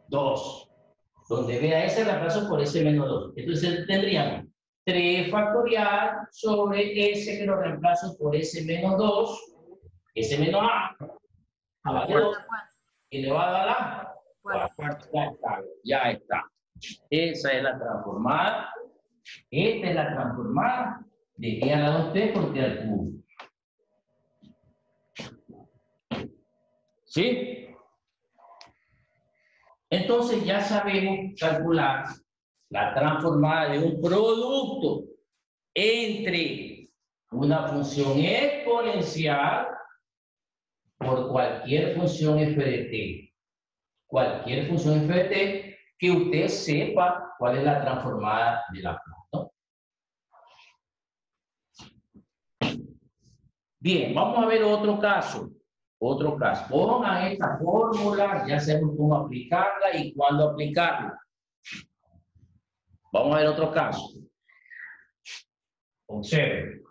2. Donde vea S, reemplazo por S menos 2. Entonces tendríamos 3 factorial sobre S que lo reemplazo por S menos 2. S menos A. A la 2. Elevado a la 4. Ya está, ya está. Esa es la transformada. Esta es la transformada de E a la 2t por t al cubo. ¿Sí? Entonces ya sabemos calcular la transformada de un producto entre una función exponencial por cualquier función f de t. Cualquier función f de t que usted sepa cuál es la transformada de la plaza, ¿no? Bien, vamos a ver otro caso. Otro caso. Pongan esta fórmula, ya sabemos cómo aplicarla y cuándo aplicarla. Vamos a ver otro caso. Observen.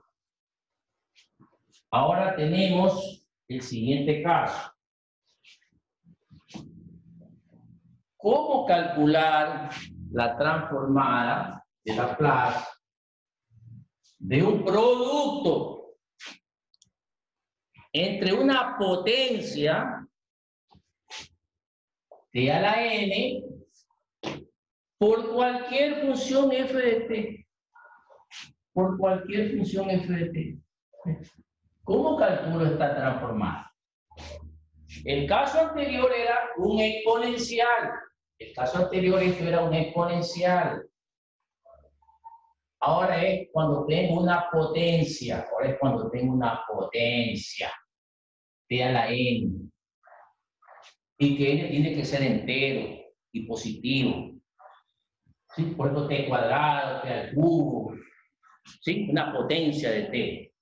Ahora tenemos el siguiente caso. ¿Cómo calcular la transformada de Laplace de un producto entre una potencia t a la n por cualquier función f de t? Por cualquier función f de t. ¿Cómo calculo esta transformada? El caso anterior era un exponencial. El caso anterior esto era un exponencial. Ahora es cuando tengo una potencia. Ahora es cuando tengo una potencia. T a la n. Y que n tiene que ser entero y positivo. ¿Sí? Por eso t cuadrado, t al cubo. ¿Sí? Una potencia de t.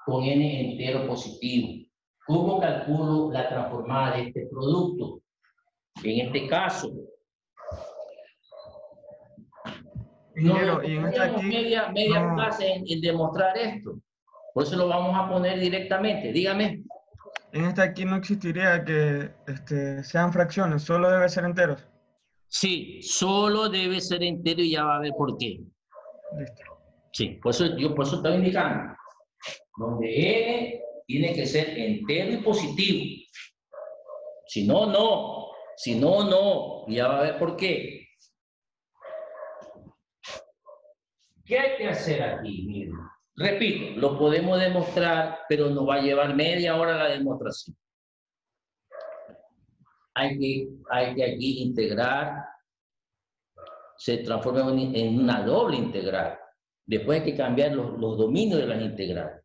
Con n entero positivo. ¿Cómo calculo la transformada de este producto? En este caso, ingeniero, y en esta aquí, media clase en demostrar esto. Por eso lo vamos a poner directamente. Dígame. En esta aquí no existiría que sean fracciones, solo debe ser enteros. Sí, solo debe ser entero y ya va a ver por qué. Listo. Sí, por eso estoy indicando. Donde n tiene que ser entero y positivo. Si no, no. Si no, no. Y ya va a ver por qué. ¿Qué hay que hacer aquí? Miren. Repito, lo podemos demostrar, pero nos va a llevar media hora la demostración. Hay que aquí integrar. Se transforma en una doble integral. Después hay que cambiar los dominios de las integrales.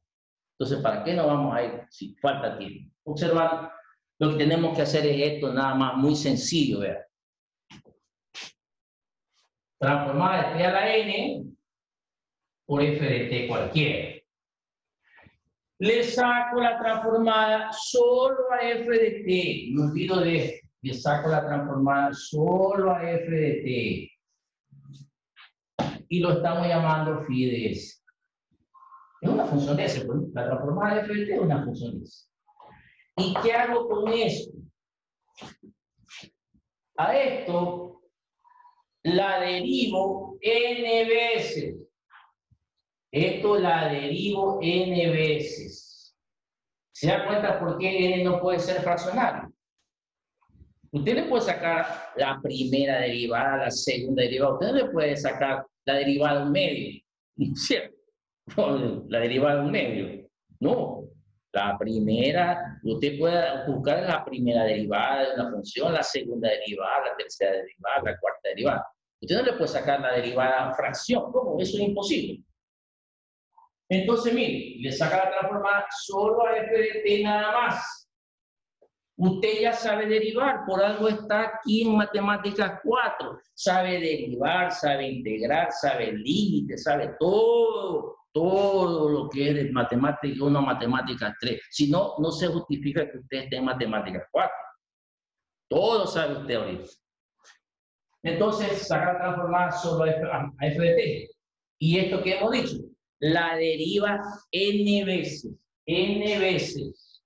Entonces, ¿para qué nos vamos a ir si falta tiempo? Observar, lo que tenemos que hacer es esto nada más, muy sencillo, vean. Transformar de t a la n por f de t cualquiera. Le saco la transformada solo a f de t. Me olvido de esto. Le saco la transformada solo a f de t. Y lo estamos llamando phi de s. Es una función de S, pues. La transformada de f de t es una función de S. ¿Y qué hago con esto? A esto la derivo n veces. Esto la derivo n veces. ¿Se da cuenta por qué n no puede ser fraccionario? Usted le puede sacar la primera derivada, la segunda derivada. Usted no le puede sacar la derivada de un medio. ¿Cierto? La derivada de un medio. No. La primera, usted puede buscar la primera derivada de una función, la segunda derivada, la tercera derivada, la cuarta derivada. Usted no le puede sacar la derivada fracción. ¿Cómo? Eso es imposible. Entonces, mire, le saca la transformada solo a f de t nada más. Usted ya sabe derivar, por algo está aquí en Matemáticas 4. Sabe derivar, sabe integrar, sabe límite, sabe todo lo que es de Matemáticas 1 a Matemáticas 3. Si no, no se justifica que usted esté en Matemáticas 4. Todo sabe usted ahorita. Entonces, saca la transformada solo a f de t. ¿Y esto que hemos dicho? La deriva n veces. N veces.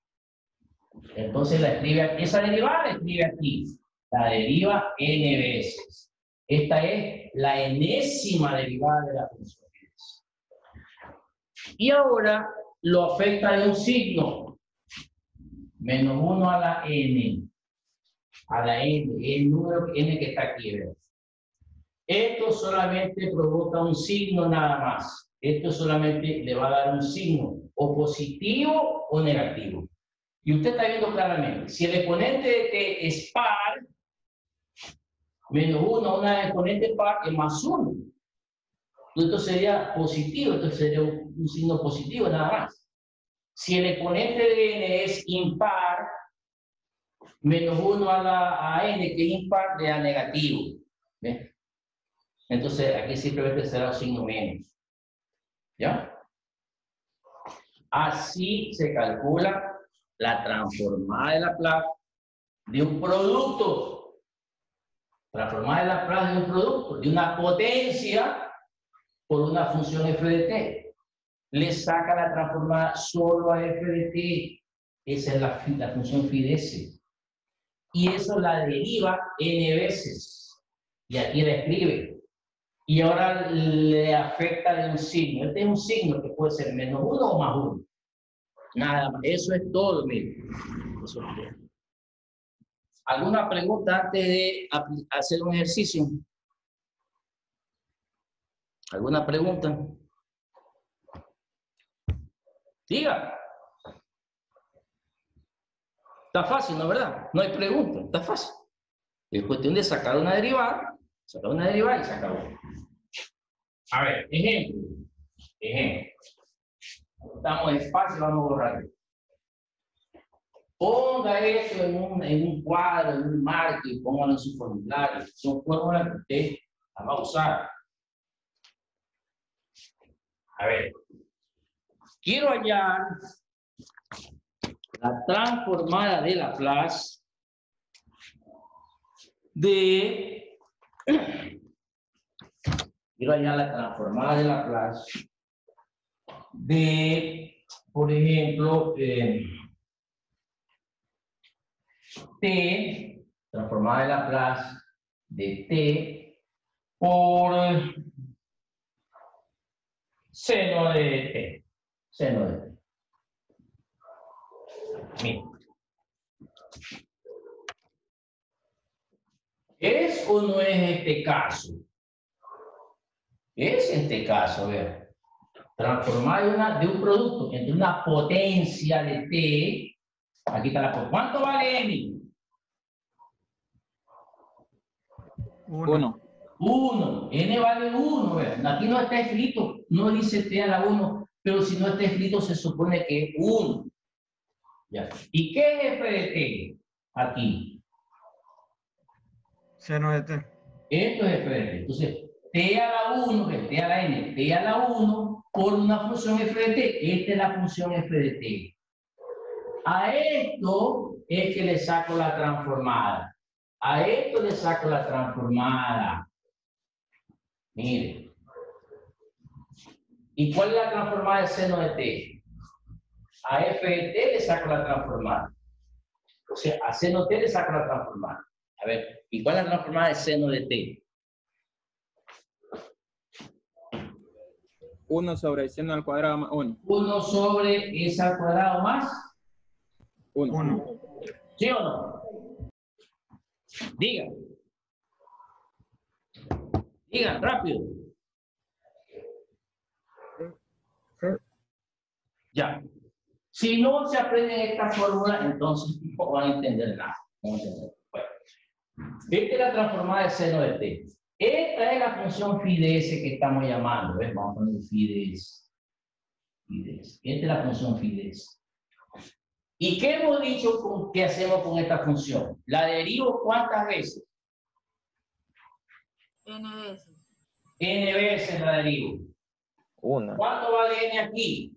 Entonces la escribe, esa derivada la escribe aquí. La deriva n veces. Esta es la enésima derivada de la función. Y ahora lo afecta de un signo. Menos 1 a la n. A la n. El número n que está aquí. ¿Verdad? Esto solamente provoca un signo nada más. Esto solamente le va a dar un signo. O positivo o negativo. Y usted está viendo claramente, si el exponente de t es par, Menos 1 a una exponente par es más 1. Esto sería positivo, esto sería un signo positivo nada más. Si el exponente de n es impar, menos 1 a n que es impar le da negativo. ¿Ves? Entonces aquí simplemente será un signo menos. ¿Ya? Así se calcula la transformada de Laplace de un producto. Transformada de Laplace de un producto, de una potencia por una función f de t. Le saca la transformada solo a f de t. Esa es la función phi de s. Y eso la deriva n veces. Y aquí la escribe. Y ahora le afecta de un signo. Este es un signo que puede ser menos 1 o más 1. Nada más. Eso es todo, miren. Eso es todo. ¿Alguna pregunta antes de hacer un ejercicio? ¿Alguna pregunta? Diga. Está fácil, ¿no es verdad? No hay pregunta, está fácil. Es cuestión de sacar una derivada y se acabó. A ver, ejemplo. Estamos despacio, vamos a borrar. Ponga esto en un cuadro, en un marco y póngalo en su formulario. Son fórmulas que usted va a usar. A ver. Quiero hallar la transformada de Laplace de... Quiero hallar la transformada de Laplace de, por ejemplo, t, transformada de Laplace de t por seno de t. Seno de t. Mira. ¿Es o no es este caso? Es este caso, a ver. Transformar de un producto entre una potencia de t. Aquí está la potencia. ¿Cuánto vale m? 1. 1. N vale 1. Aquí no está escrito, no dice t a la 1, pero si no está escrito se supone que es 1. Ya. ¿Y qué es f de t? Aquí. Seno de t. Esto es f de t. Entonces, t a la 1, que es t a la n, t a la 1 por una función f de t. Esta es la función f de t. A esto es que le saco la transformada. A esto le saco la transformada. Mire. ¿Y cuál es la transformada de seno de t? A f de t le saco la transformada. O sea, a seno de t le saco la transformada. A ver, ¿y cuál es la transformada de seno de t? 1 sobre seno al cuadrado más 1. 1 sobre s al cuadrado más 1. ¿Sí o no? Digan. Digan, rápido. Ya. Si no se aprenden esta fórmula, entonces no van a entender nada. No van a entender. Bueno. Esta es la transformada de seno de t. Esta es la función phi de s que estamos llamando. ¿Ves? Vamos a poner phi de s. Esta es la función phi de s. ¿Y qué hemos dicho que hacemos con esta función? ¿La derivo cuántas veces? N veces. N veces la derivo. 1. ¿Cuánto vale n aquí?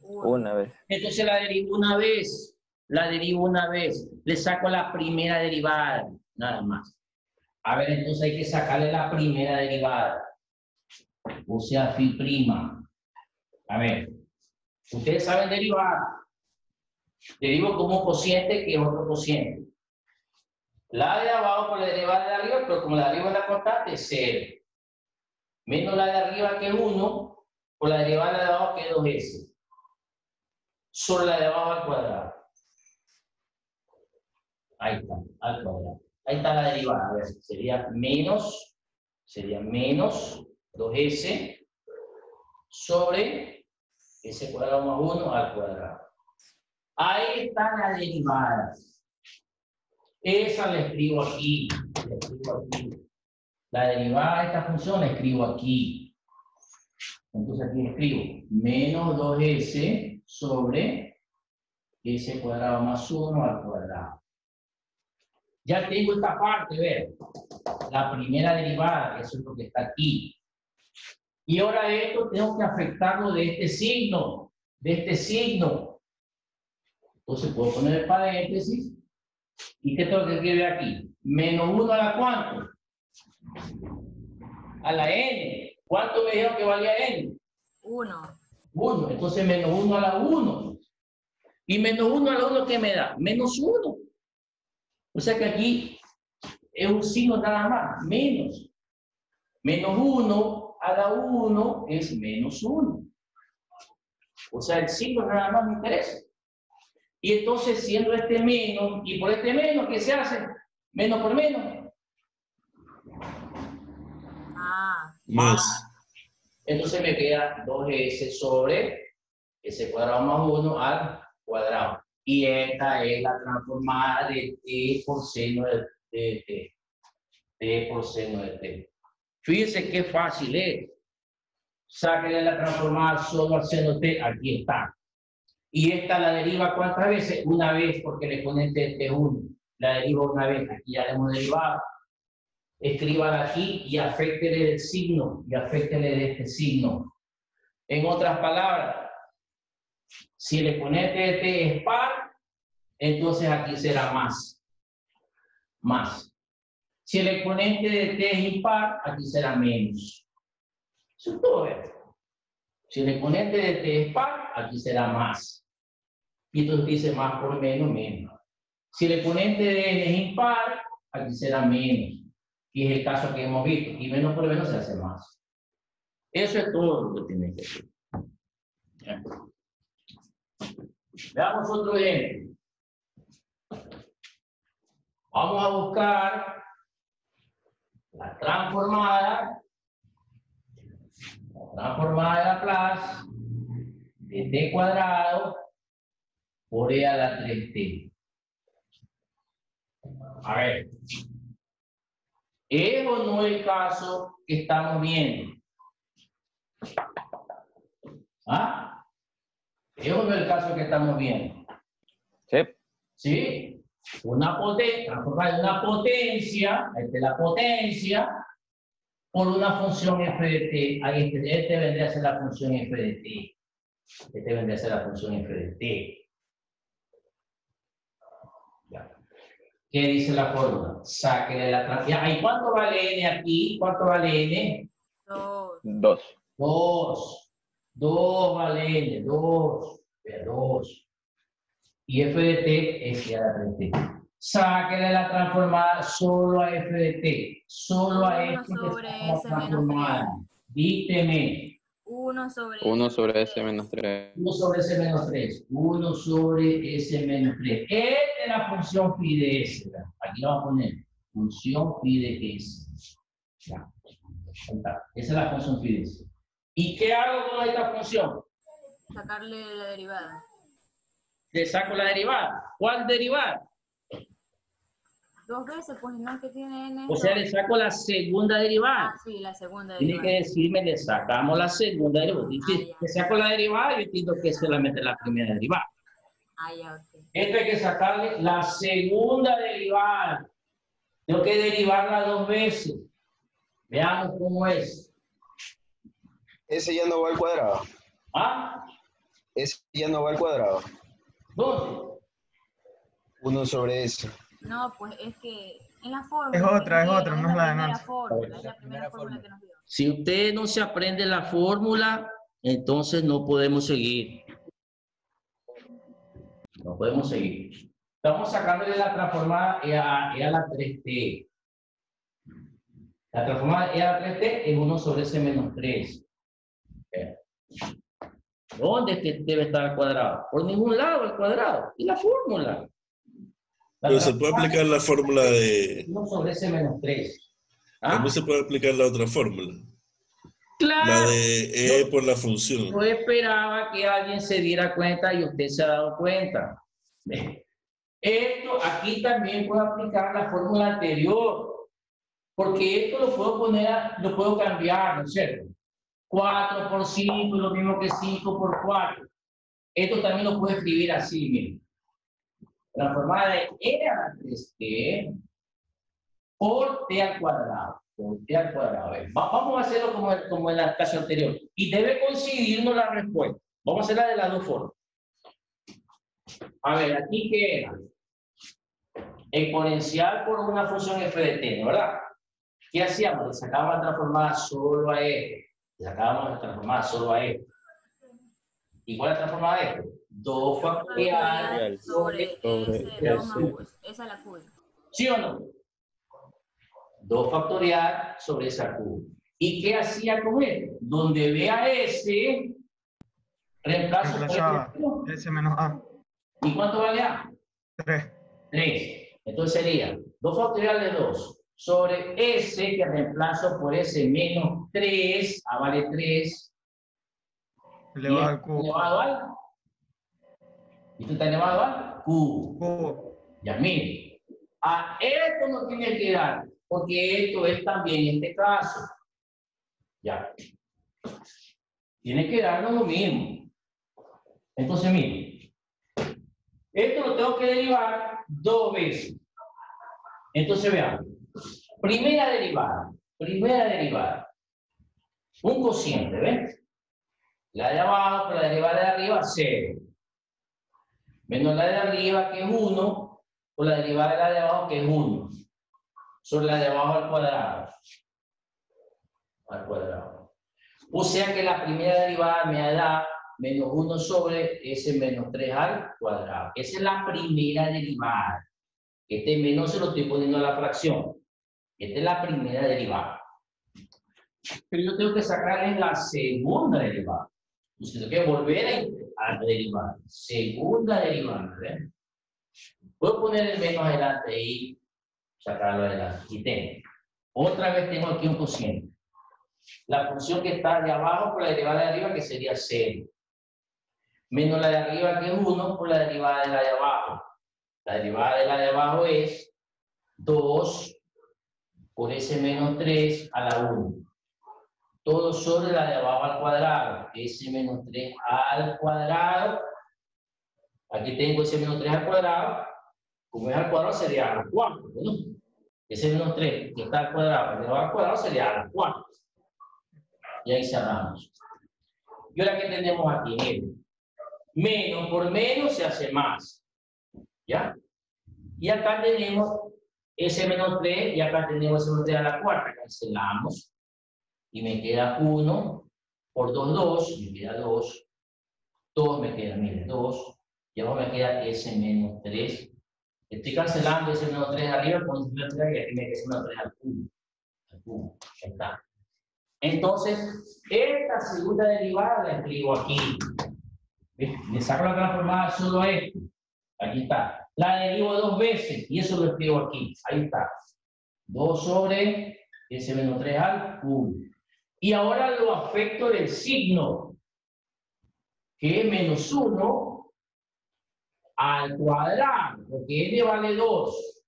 1 vez. Entonces la derivo una vez. La derivo una vez. Le saco la primera derivada. Nada más. A ver, entonces hay que sacarle la primera derivada. O sea, phi prima. A ver. Ustedes saben derivar. Derivo como un cociente que es otro cociente. La de abajo por la derivada de arriba, pero como la de arriba es la constante, es 0. Menos la de arriba que es 1, por la derivada de abajo que es 2s. Sobre la de abajo al cuadrado. Ahí está, al cuadrado. Ahí está la derivada. A ver, sería menos 2s sobre s cuadrado más 1 al cuadrado. Ahí está la derivada. Esa la escribo aquí. La derivada de esta función la escribo aquí. Entonces aquí escribo menos 2s sobre s cuadrado más 1 al cuadrado. Ya tengo esta parte, ver. La primera derivada, eso es lo que está aquí. Y ahora esto tengo que afectarlo de este signo. Entonces puedo poner el paréntesis. ¿Y qué tengo que escribir aquí? Menos 1 a la ¿cuánto? A la n. ¿Cuánto me dijeron que valía n? 1. 1. Entonces menos 1 a la 1. Y menos 1 a la 1, ¿qué me da? Menos 1. O sea que aquí es un signo nada más, menos. Menos 1 a la 1 es menos 1. O sea, el signo nada más me interesa. Y entonces, siendo este menos, y por este menos, ¿qué se hace? Menos por menos. Más. Entonces me queda 2s sobre s cuadrado más 1 al cuadrado. Y esta es la transformada de t por seno de t. T por seno de t. Fíjense qué fácil es. Sáquenle la transformada solo al seno t, aquí está. Y esta la deriva ¿cuántas veces? Una vez, porque el exponente es 1. La deriva una vez, aquí ya la hemos derivado. Escríbala aquí y aféctele del signo, y aféctele de este signo. En otras palabras, si el exponente de t es par, entonces aquí será más. Más. Si el exponente de t es impar, aquí será menos. Eso es todo esto. Si el exponente de t es par, aquí será más. Y entonces dice más por menos, menos. Si el exponente de n es impar, aquí será menos. Y es el caso que hemos visto. Y menos por menos se hace más. Eso es todo lo que tiene que hacer. Veamos otro ejemplo. Vamos a buscar la transformada de Laplace de t cuadrado por e a la 3t. A ver, ¿es o no el caso que estamos viendo? ¿Ah? ¿Es o no el caso que estamos viendo? Sí. Sí. Una potencia, transformar una potencia, esta es la potencia, por una función f de t. Ahí este vendría a ser la función f de t. Este vendría a ser la función f de t. ¿Qué dice la fórmula? Sáquenle la transformada. ¿Y cuánto vale n aquí? ¿Cuánto vale n? 2. 2. 2 vale n. 2. 2. Y f de t es e a la 3t. Sáquenle la transformada solo a f de t. Solo a f sobre la transformada. Dícteme. 1 sobre s menos 3. 1 sobre s menos 3. 1 sobre s menos 3. Esta es la función phi de s. Aquí lo vamos a poner. Función phi de s. Ya. Esa es la función phi de s. ¿Y qué hago con esta función? Sacarle la derivada. Le saco la derivada. ¿Cuál derivada? 2 veces, pues no es que tiene n. O sea, le saco la segunda derivada. Ah, sí, la segunda Tiene derivada. que decirme, le sacamos la segunda derivada. Si le saco la derivada, yo entiendo que es solamente la primera derivada. Ah, ya, ok. Esto hay que sacarle la segunda derivada. Tengo que derivarla 2 veces. Veamos cómo es. Ese ya no va al cuadrado. ¿Ah? Ese ya no va al cuadrado. ¿Dónde? 1 sobre S. No, pues es que en la fórmula. Es otra, no es la de Nancy. Es la primera fórmula que nos dio. Si usted no se aprende la fórmula, entonces no podemos seguir. No podemos seguir. Estamos sacándole la transformada e a la 3t. La transformada e a la 3t es 1 sobre s menos 3. ¿Dónde es que debe estar el cuadrado? Por ningún lado el cuadrado. ¿Y la fórmula? Pero se puede aplicar la fórmula de... 1 sobre s menos 3. También se puede aplicar la otra fórmula. Claro. La de E por la función. Yo esperaba que alguien se diera cuenta y usted se ha dado cuenta. Esto aquí también puedo aplicar la fórmula anterior. Porque esto lo puedo poner, lo puedo cambiar, ¿no es cierto? 4 por 5 es lo mismo que 5 por 4. Esto también lo puedo escribir así, miren. Transformada de e a la 3t por t al cuadrado. Por t al cuadrado. A ver, vamos a hacerlo como en la clase anterior. Y debe coincidirnos la respuesta. Vamos a hacerla de las dos formas. A ver, aquí ¿qué era? Exponencial por una función f de t, ¿no? ¿Verdad? ¿Qué hacíamos? Le sacábamos la transformada solo a e. Le sacábamos la transformada solo a e. ¿Y cuál es la transformada de esto? 2 factorial sobre S. Esa es la curva. ¿Sí o no? 2 factorial sobre esa curva. ¿Y qué hacía con esto? Donde vea S, reemplazaba S menos A. ¿Y cuánto vale A? 3. 3. Entonces sería 2 factorial de 2 sobre S, que reemplazo por S menos 3, A vale 3. Elevado al cubo. Elevado al. ¿Y esto está elevado al cubo? Ya, miren. A esto no tiene que dar, porque esto es también este caso. Ya. Tiene que darnos lo mismo. Entonces, miren. Esto lo tengo que derivar 2 veces. Entonces, veamos. Primera derivada. Un cociente, ¿ven? La de abajo por la derivada de arriba, 0. Menos la de arriba, que es 1, por la derivada de la de abajo, que es 1. Sobre la de abajo al cuadrado. O sea que la primera derivada me da menos 1 sobre S menos 3 al cuadrado. Esa es la primera derivada. Este menos se lo estoy poniendo a la fracción. Esta es la primera derivada. Pero yo tengo que sacarle la segunda derivada. Entonces tengo que volver a derivar. Segunda derivada. ¿Ven? Puedo poner el menos adelante y sacarlo adelante. Y tengo. Otra vez tengo aquí un cociente. La función que está de abajo por la derivada de arriba, que sería 0. Menos la de arriba, que es 1, por la derivada de la de abajo. La derivada de la de abajo es 2 por S menos 3 a la 1. Todo sobre la de abajo al cuadrado. S menos 3 al cuadrado. Aquí tengo S menos 3 al cuadrado. Como es al cuadrado, sería a la 4. ¿No? S menos 3 que está al cuadrado, de abajo al cuadrado, sería a la 4. Y ahí cerramos. Y ahora, ¿qué tenemos aquí? Miren. Menos por menos se hace más. ¿Ya? Y acá tenemos S menos 3 y acá tenemos S menos 3 a la 4. Cancelamos. Y me queda 1 por 2, 2. Me queda 2. 2 me queda, miren, 2. Y abajo me queda S menos 3. Estoy cancelando S menos 3 arriba con S menos 3 y aquí me queda S menos 3 al cubo. Al cubo. Ahí está. Entonces, esta segunda derivada la escribo aquí. Le saco la transformada solo a esto. Aquí está. La derivo 2 veces y eso lo escribo aquí. Ahí está. 2 sobre S menos 3 al cubo. Y ahora lo afecto del signo, que es menos 1 al cuadrado, porque N vale 2.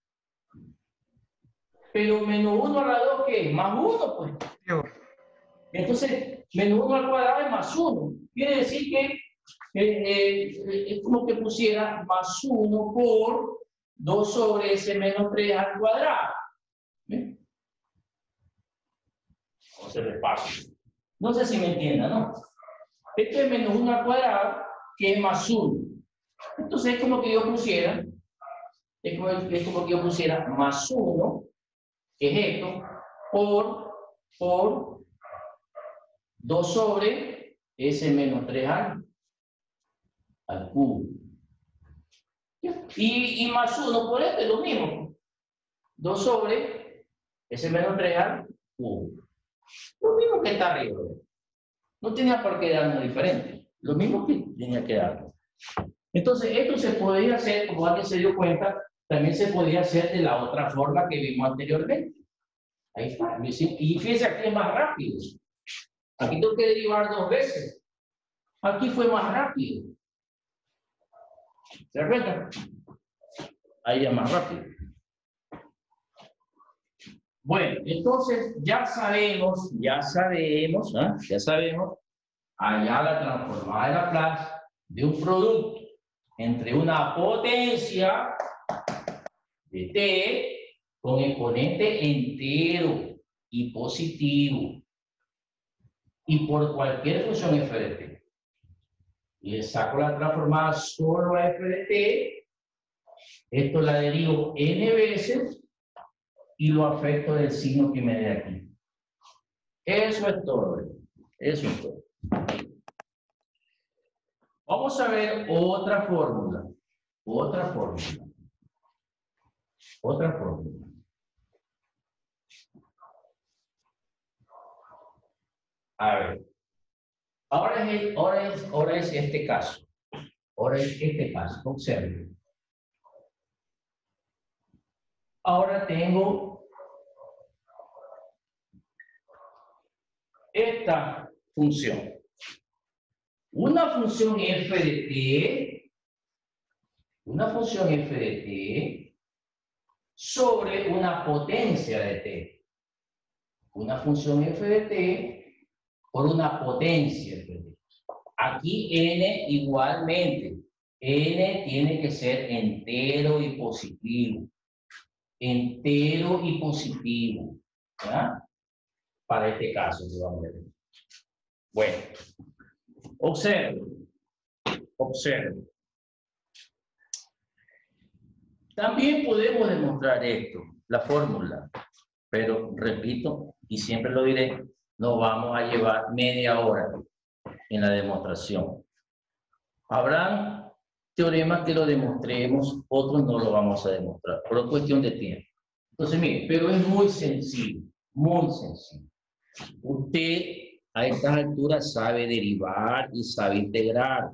Pero menos 1 a la 2, ¿qué es? Más 1, pues. Entonces, menos 1 al cuadrado es más 1. Quiere decir que es como que pusiera más 1 por 2 sobre S menos 3 al cuadrado. ¿Ven? Vamos a hacer repaso. No sé si me entiendan, ¿no? Esto es menos 1 al cuadrado, que es más 1. Entonces es como que yo pusiera, más 1, que es esto, por 2 sobre S menos 3 al cubo. Y más 1 por esto es lo mismo. 2 sobre S menos 3 al cubo. Lo mismo que está arriba. No tenía por qué darnos diferente. Lo mismo que tenía que darnos. Entonces, esto se podía hacer, como alguien se dio cuenta, también se podía hacer de la otra forma que vimos anteriormente. Ahí está. Y fíjense, aquí es más rápido. Aquí tengo que derivar 2 veces. Aquí fue más rápido. ¿Se da cuenta? Ahí es más rápido. Bueno, entonces ya sabemos, allá la transformada de Laplace de un producto entre una potencia de t con exponente entero y positivo y por cualquier función f de t. Y le saco la transformada solo a f de t, esto la derivo n veces y lo afecto del signo que me dé aquí. Eso es todo. Eso es todo. Vamos a ver otra fórmula. Otra fórmula. Otra fórmula. A ver. Ahora es este caso. Ahora es este caso. Observen. Ahora tengo esta función. Una función f de t sobre una potencia de t. Una función f de t por una potencia de t. Aquí n igualmente. N tiene que ser entero y positivo. Entero y positivo. ¿Ya? Para este caso, vamos a ver. Bueno. Observe. También podemos demostrar esto, la fórmula, pero repito, y siempre lo diré, nos vamos a llevar media hora en la demostración. Habrán teoremas que lo demostremos, otros no lo vamos a demostrar, por cuestión de tiempo. Entonces, mire, pero es muy sencillo, muy sencillo. Usted a estas alturas sabe derivar y sabe integrar.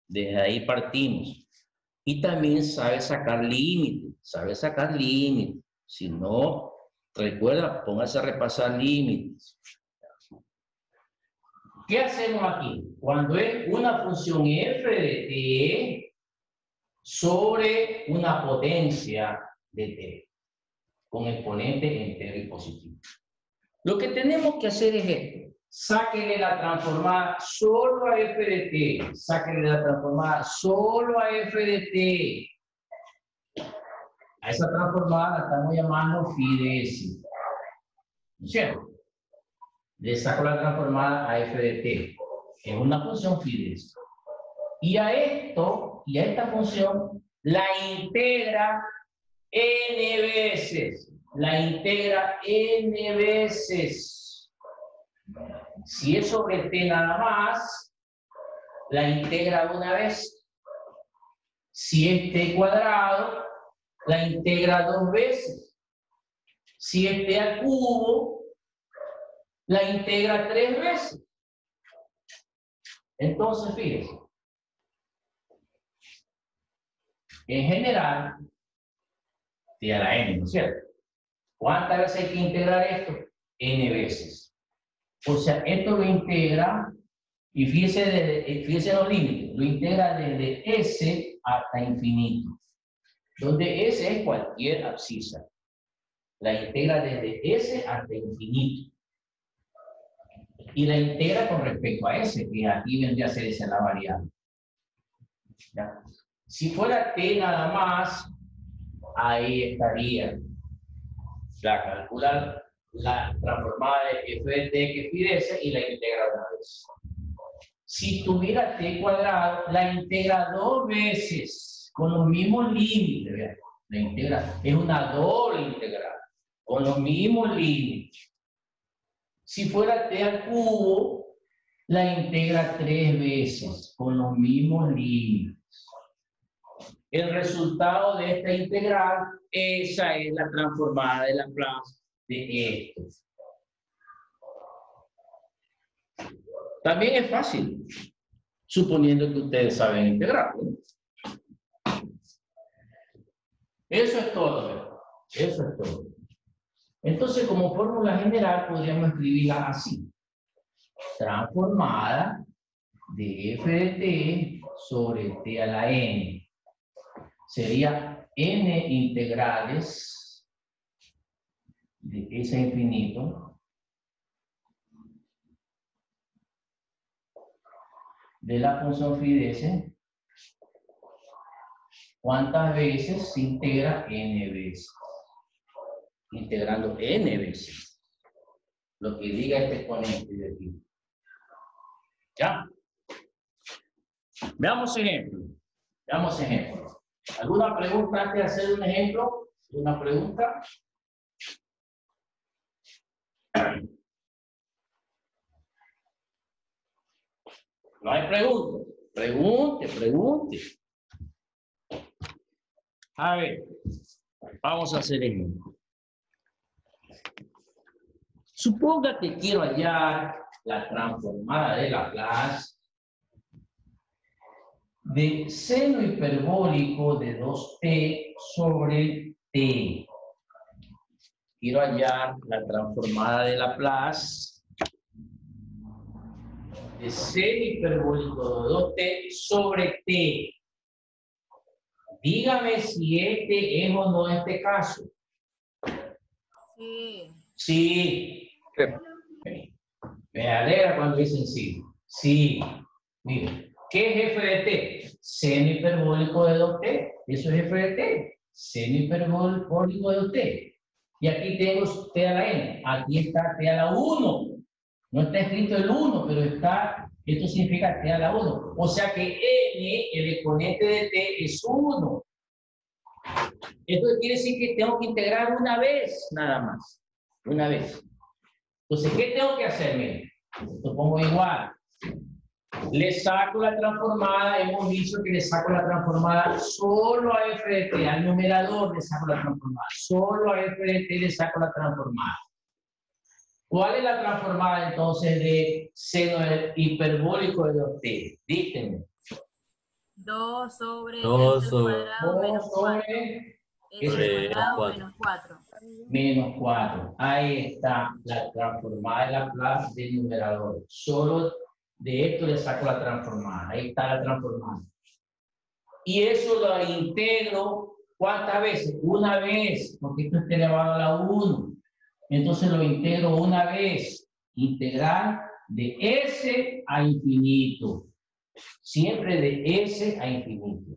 Desde ahí partimos. Y también sabe sacar límites. Si no, recuerda, póngase a repasar límites. ¿Qué hacemos aquí? Cuando es una función f de t sobre una potencia de t, con exponente entero y positivo. Lo que tenemos que hacer es esto. Sáquenle la transformada solo a f de t. Sáquenle la transformada solo a f de t. A esa transformada la estamos llamando phi de s. ¿No es cierto? Le saco la transformada a f de t. Es una función phi de s. Y a esto, y a esta función, la integra n veces. La integra n veces. Si es sobre t nada más, la integra una vez. Si es t cuadrado, la integra dos veces. Si es t al cubo, la integra tres veces. Entonces, fíjense. En general, t a la n, ¿no es cierto? ¿Cuántas veces hay que integrar esto? N veces. O sea, esto lo integra, y fíjese los límites, lo integra desde S hasta infinito. Donde S es cualquier abscisa. La integra desde S hasta infinito. Y la integra con respecto a S, que aquí vendría a ser esa la variable. ¿Ya? Si fuera T nada más, ahí estaría. Ya calcular la transformada de f de t que phi de s y la integra una vez. Si tuviera t cuadrado, la integra dos veces con los mismos límites. ¿Vean? La integra es una doble integral con los mismos límites. Si fuera t al cubo, la integra tres veces con los mismos límites. El resultado de esta integral, esa es la transformada de Laplace de esto. También es fácil, suponiendo que ustedes saben integrar, ¿no? Eso es todo. Eso es todo. Entonces, como fórmula general, podríamos escribirla así. Transformada de f de t sobre t a la n. Sería n integrales de S a infinito de la función phi de S, ¿cuántas veces se integra? N veces. Integrando N veces. Lo que diga este exponente de aquí. ¿Ya? Veamos ejemplo. Veamos ejemplo. ¿Alguna pregunta antes de hacer un ejemplo? ¿Una pregunta? No hay preguntas. Pregunte. A ver, vamos a hacer ejemplo. Suponga que quiero hallar la transformada de Laplace de seno hiperbólico de 2t sobre t. Quiero hallar la transformada de Laplace de seno hiperbólico de 2t sobre t. Dígame si este es o no este caso. Sí. Sí. Me alegra cuando dicen sí. Sí. Mire, ¿qué es f de t? Seno hiperbólico de 2t. Eso es f de t. Seno hiperbólico de 2t. Y aquí tengo t a la n. Aquí está t a la 1. No está escrito el 1, pero está, esto significa t a la 1. O sea que n, el exponente de t, es 1. Esto quiere decir que tengo que integrar una vez, nada más. Una vez. Entonces, ¿qué tengo que hacer? Mire, lo pongo igual. Le saco la transformada, hemos dicho que le saco la transformada solo a f de t, al numerador le saco la transformada, solo a f de t le saco la transformada. ¿Cuál es la transformada entonces de seno hiperbólico de 2t? Díganme. 2 sobre 2 S sobre cuadrado menos 4. S cuadrado 4. menos 4. Menos 4. Ahí está la transformada de Laplace del numerador. Solo de esto le saco la transformada. Ahí está la transformada. Y eso lo integro, ¿cuántas veces? Una vez, porque esto está elevado a la 1. Entonces lo integro una vez. Integral de S a infinito. Siempre de S a infinito.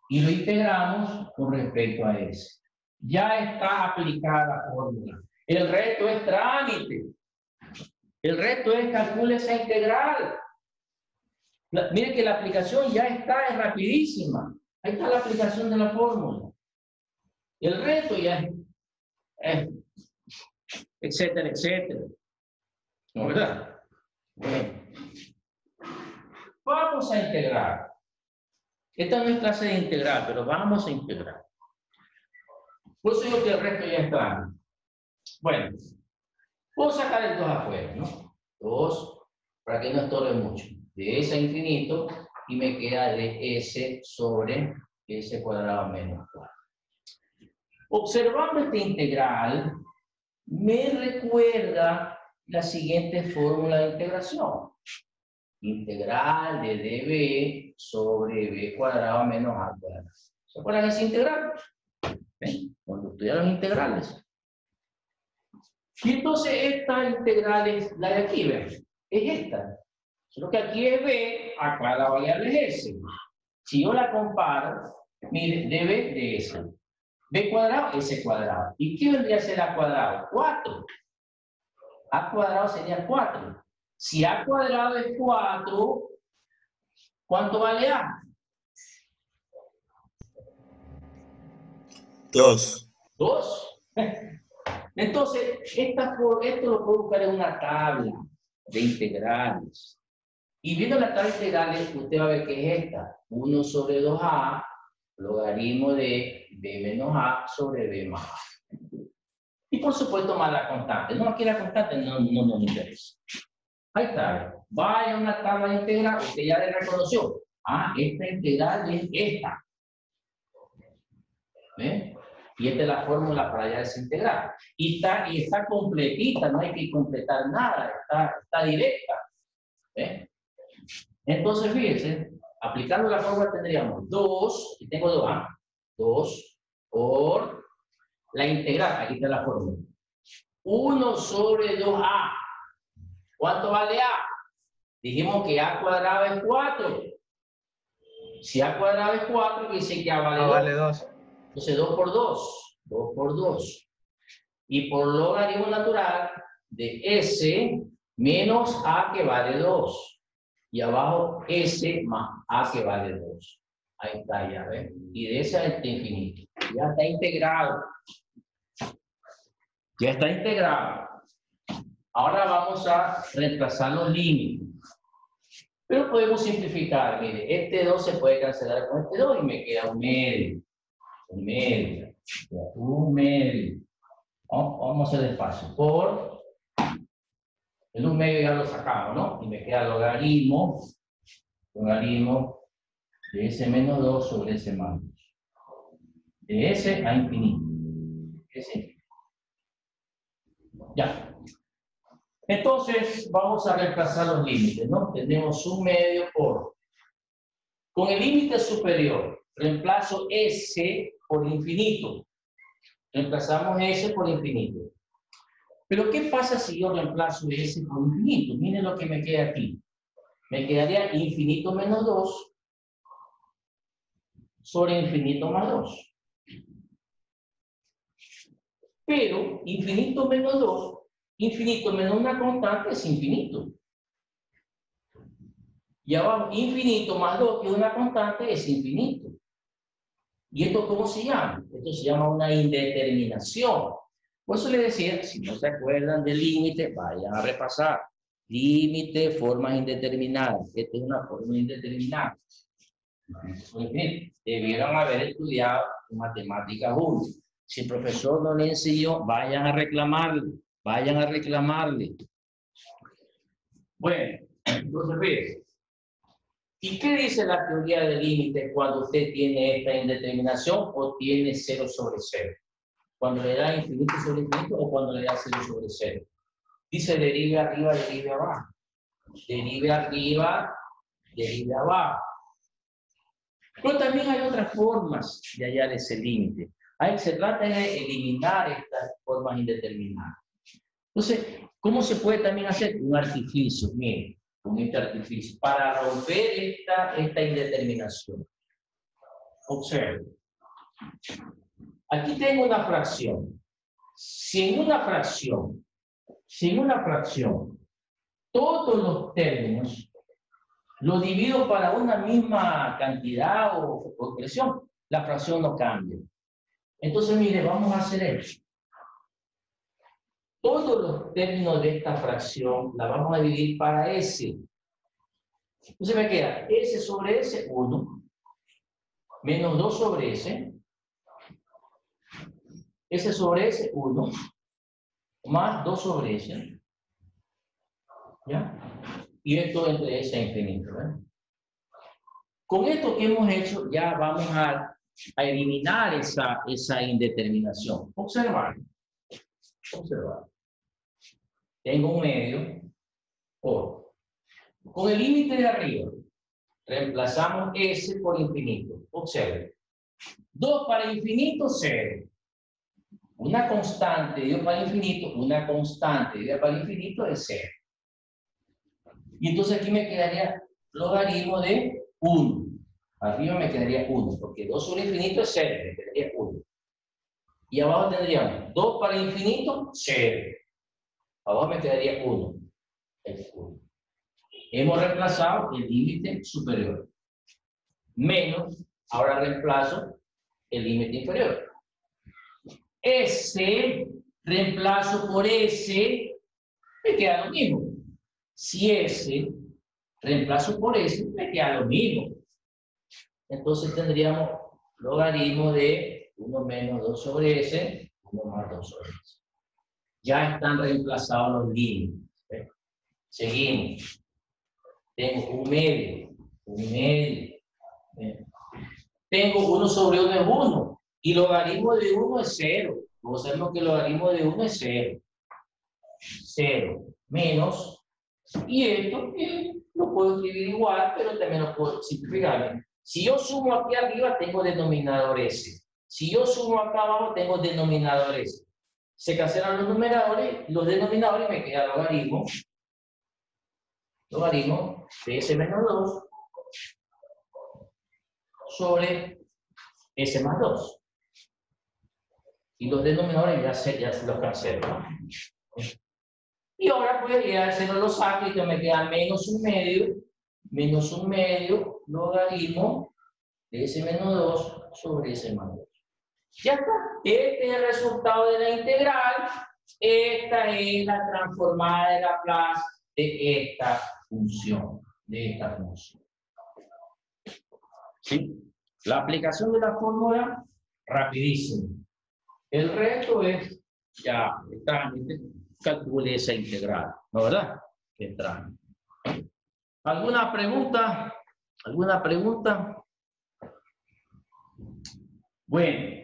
Y lo integramos con respecto a S. Ya está aplicada la fórmula. El resto es trámite. El resto es calcular esa integral. Miren que la aplicación ya está, es rapidísima. Ahí está la aplicación de la fórmula. El resto ya es etcétera, etcétera. ¿No, verdad? Bueno. Vamos a integrar. Esta no es clase de integral, pero vamos a integrar. Por eso digo que el resto ya está. Bueno, puedo sacar el 2 afuera, ¿no? 2, para que no estorbe mucho. De S a infinito, y me queda de S sobre S cuadrado menos 4. Observando esta integral, me recuerda la siguiente fórmula de integración. Integral de db sobre b cuadrado menos a cuadrado. ¿Se acuerdan de esa integral? ¿Ven? Cuando estudiaron integrales. Y entonces esta integral es la de aquí, ¿ven? Es esta. Solo que aquí es b, acá la variable es s. Si yo la comparo, mire, db de s. b cuadrado, s cuadrado. ¿Y qué vendría a ser a cuadrado? 4. A cuadrado sería 4. Si a cuadrado es 4, ¿cuánto vale a? 2. 2. Entonces, esto lo puedo buscar en una tabla de integrales. Y viendo la tabla de integrales, usted va a ver que es esta. 1 sobre 2a, logaritmo de b menos a sobre b más a. Y por supuesto más la constante. No, aquí la constante no nos interesa. Ahí está. Vaya a una tabla de integral, usted ya le reconoció. Ah, esta integral es esta. ¿Ven? Y esta es la fórmula para hallar esa integral. Y está completita, no hay que completar nada, está directa. ¿Ven? Entonces, fíjense, aplicando la fórmula tendríamos 2, y tengo 2, 2 por la integral, aquí está la fórmula. 1 sobre 2a. ¿Cuánto vale a? Dijimos que a cuadrado es 4. Si a cuadrado es 4, dice que a vale 2. Vale 2. Entonces 2 por 2. 2 por 2. Y por logaritmo natural de S menos a que vale 2. Y abajo S más a que vale 2. Ahí está, ya ven. Y de ese hasta infinito. Ya está integrado. Ya está integrado. Ahora vamos a reemplazar los límites. Pero podemos simplificar. Mire, este 2 se puede cancelar con este 2 y me queda un medio. Un medio. Un medio. Vamos a hacer despacio. Por el un medio ya lo sacamos, ¿no? Y me queda logaritmo de S menos 2 sobre S más 2. De S a infinito. S. Ya. Entonces, vamos a reemplazar los límites, ¿no? Tenemos un medio por... Con el límite superior, reemplazo S por infinito. Reemplazamos S por infinito. Pero, ¿qué pasa si yo reemplazo S por infinito? Miren lo que me queda aquí. Me quedaría infinito menos 2 sobre infinito más 2. Pero, infinito menos 2, infinito menos una constante es infinito. Y abajo, infinito más 2, que es una constante, es infinito. ¿Y esto cómo se llama? Esto se llama una indeterminación. Por eso les decía, si no se acuerdan del límite, vayan a repasar. Límite, formas indeterminadas. Esta es una forma indeterminada. Debieron haber estudiado matemáticas 1. Si el profesor no le enseñó, vayan a reclamarle. Vayan a reclamarle. Bueno, entonces vean. ¿Y qué dice la teoría del límite cuando usted tiene esta indeterminación o tiene 0 sobre 0? Cuando le da infinito sobre infinito o cuando le da 0 sobre 0. Dice derive arriba, derive abajo. Derive arriba, derive abajo. Pero también hay otras formas de hallar ese límite. Ahí se trata de eliminar estas formas indeterminadas. Entonces, ¿cómo se puede también hacer? Un artificio, miren, con este artificio, para romper esta indeterminación. Observen. Aquí tengo una fracción. Si en una fracción, todos los términos los divido para una misma cantidad o expresión, la fracción no cambia. Entonces, mire, vamos a hacer esto. Todos los términos de esta fracción la vamos a dividir para S. Entonces me queda S sobre S, 1, menos 2 sobre S, S sobre S, 1, más 2 sobre S. ¿Ya? Y esto entre S e infinito. ¿Eh? Con esto que hemos hecho, ya vamos a eliminar esa indeterminación. Observar. Tengo un medio por. Con el límite de arriba, reemplazamos S por infinito. Observen. 2 para infinito, 0. Una constante dividida para infinito, una constante dividida para infinito es 0. Y entonces aquí me quedaría logaritmo de 1. Arriba me quedaría 1, porque 2 sobre infinito es 0, me quedaría 1. Y abajo tendríamos 2 para infinito, 0. Abajo me quedaría 1. Es 1. Hemos reemplazado el límite superior. Menos, ahora reemplazo el límite inferior. S, reemplazo por S, me queda lo mismo. Si S, reemplazo por S, me queda lo mismo. Entonces tendríamos logaritmo de 1 menos 2 sobre S, 1 más 2 sobre S. Ya están reemplazados los límites. ¿Ven? Seguimos. Tengo un medio. ¿Ven? Tengo 1 sobre 1 es 1. Y logaritmo de 1 es 0. Vamos a ver que el logaritmo de 1 es 0. 0 menos. Y esto lo puedo escribir igual, pero también lo puedo simplificar. Si yo sumo aquí arriba, tengo denominador S. Si yo sumo acá abajo, tengo denominador S. Se cancelan los numeradores, los denominadores, me queda logaritmo. Logaritmo de S menos 2 sobre S más 2. Y los denominadores ya se los cancelo. Y ahora pues ya el 0 lo saco y que me queda menos un medio logaritmo de S menos 2 sobre S más 2. Ya está. Este es el resultado de la integral. Esta es la transformada de Laplace de esta función. ¿Sí? La aplicación de la fórmula, rapidísimo. El resto es, ya, calcule esa integral, ¿no verdad? Extraño. ¿Alguna pregunta? ¿Alguna pregunta? Bueno,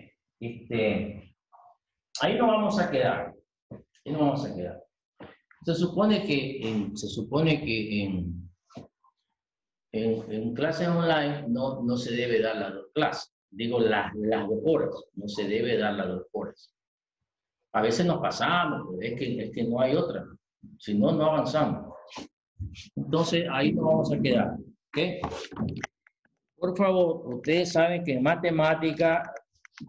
ahí nos vamos a quedar. Ahí nos vamos a quedar. Se supone que en clases online no se debe dar las dos clases. Digo, las 2 horas. No se debe dar las 2 horas. A veces nos pasamos, es que no hay otra. Si no, no avanzamos. Entonces, ahí nos vamos a quedar. ¿Ok? Por favor, ustedes saben que en matemática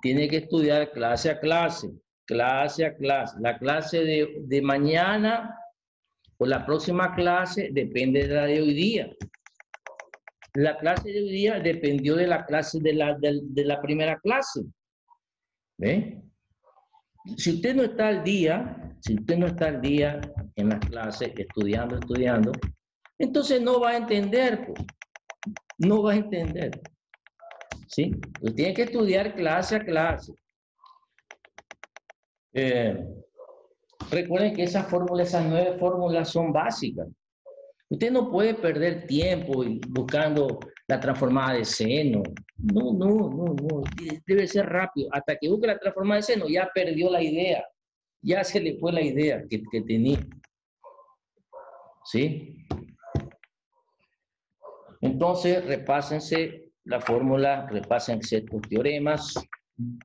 tiene que estudiar clase a clase. Clase a clase. La clase de mañana o la próxima clase depende de la de hoy día. La clase de hoy día dependió de la clase de la primera clase. ¿Ve? Si usted no está al día, en las clases, estudiando, entonces no va a entender, pues. No va a entender. ¿Sí? Usted tiene que estudiar clase a clase. Recuerden que esas 9 fórmulas son básicas. Usted no puede perder tiempo buscando la transformada de seno. No. Debe ser rápido. Hasta que busque la transformada de seno, ya perdió la idea. Ya se le fue la idea que tenía. ¿Sí? Entonces, repásense la fórmula, repásense estos teoremas.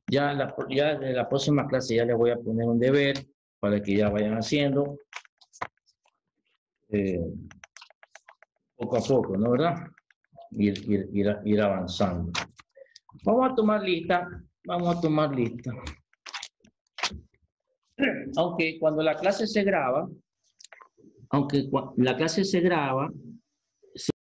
Ya de la próxima clase ya les voy a poner un deber para que ya vayan haciendo. Poco a poco, ¿no verdad? Ir avanzando. Vamos a tomar lista. Aunque cuando la clase se graba,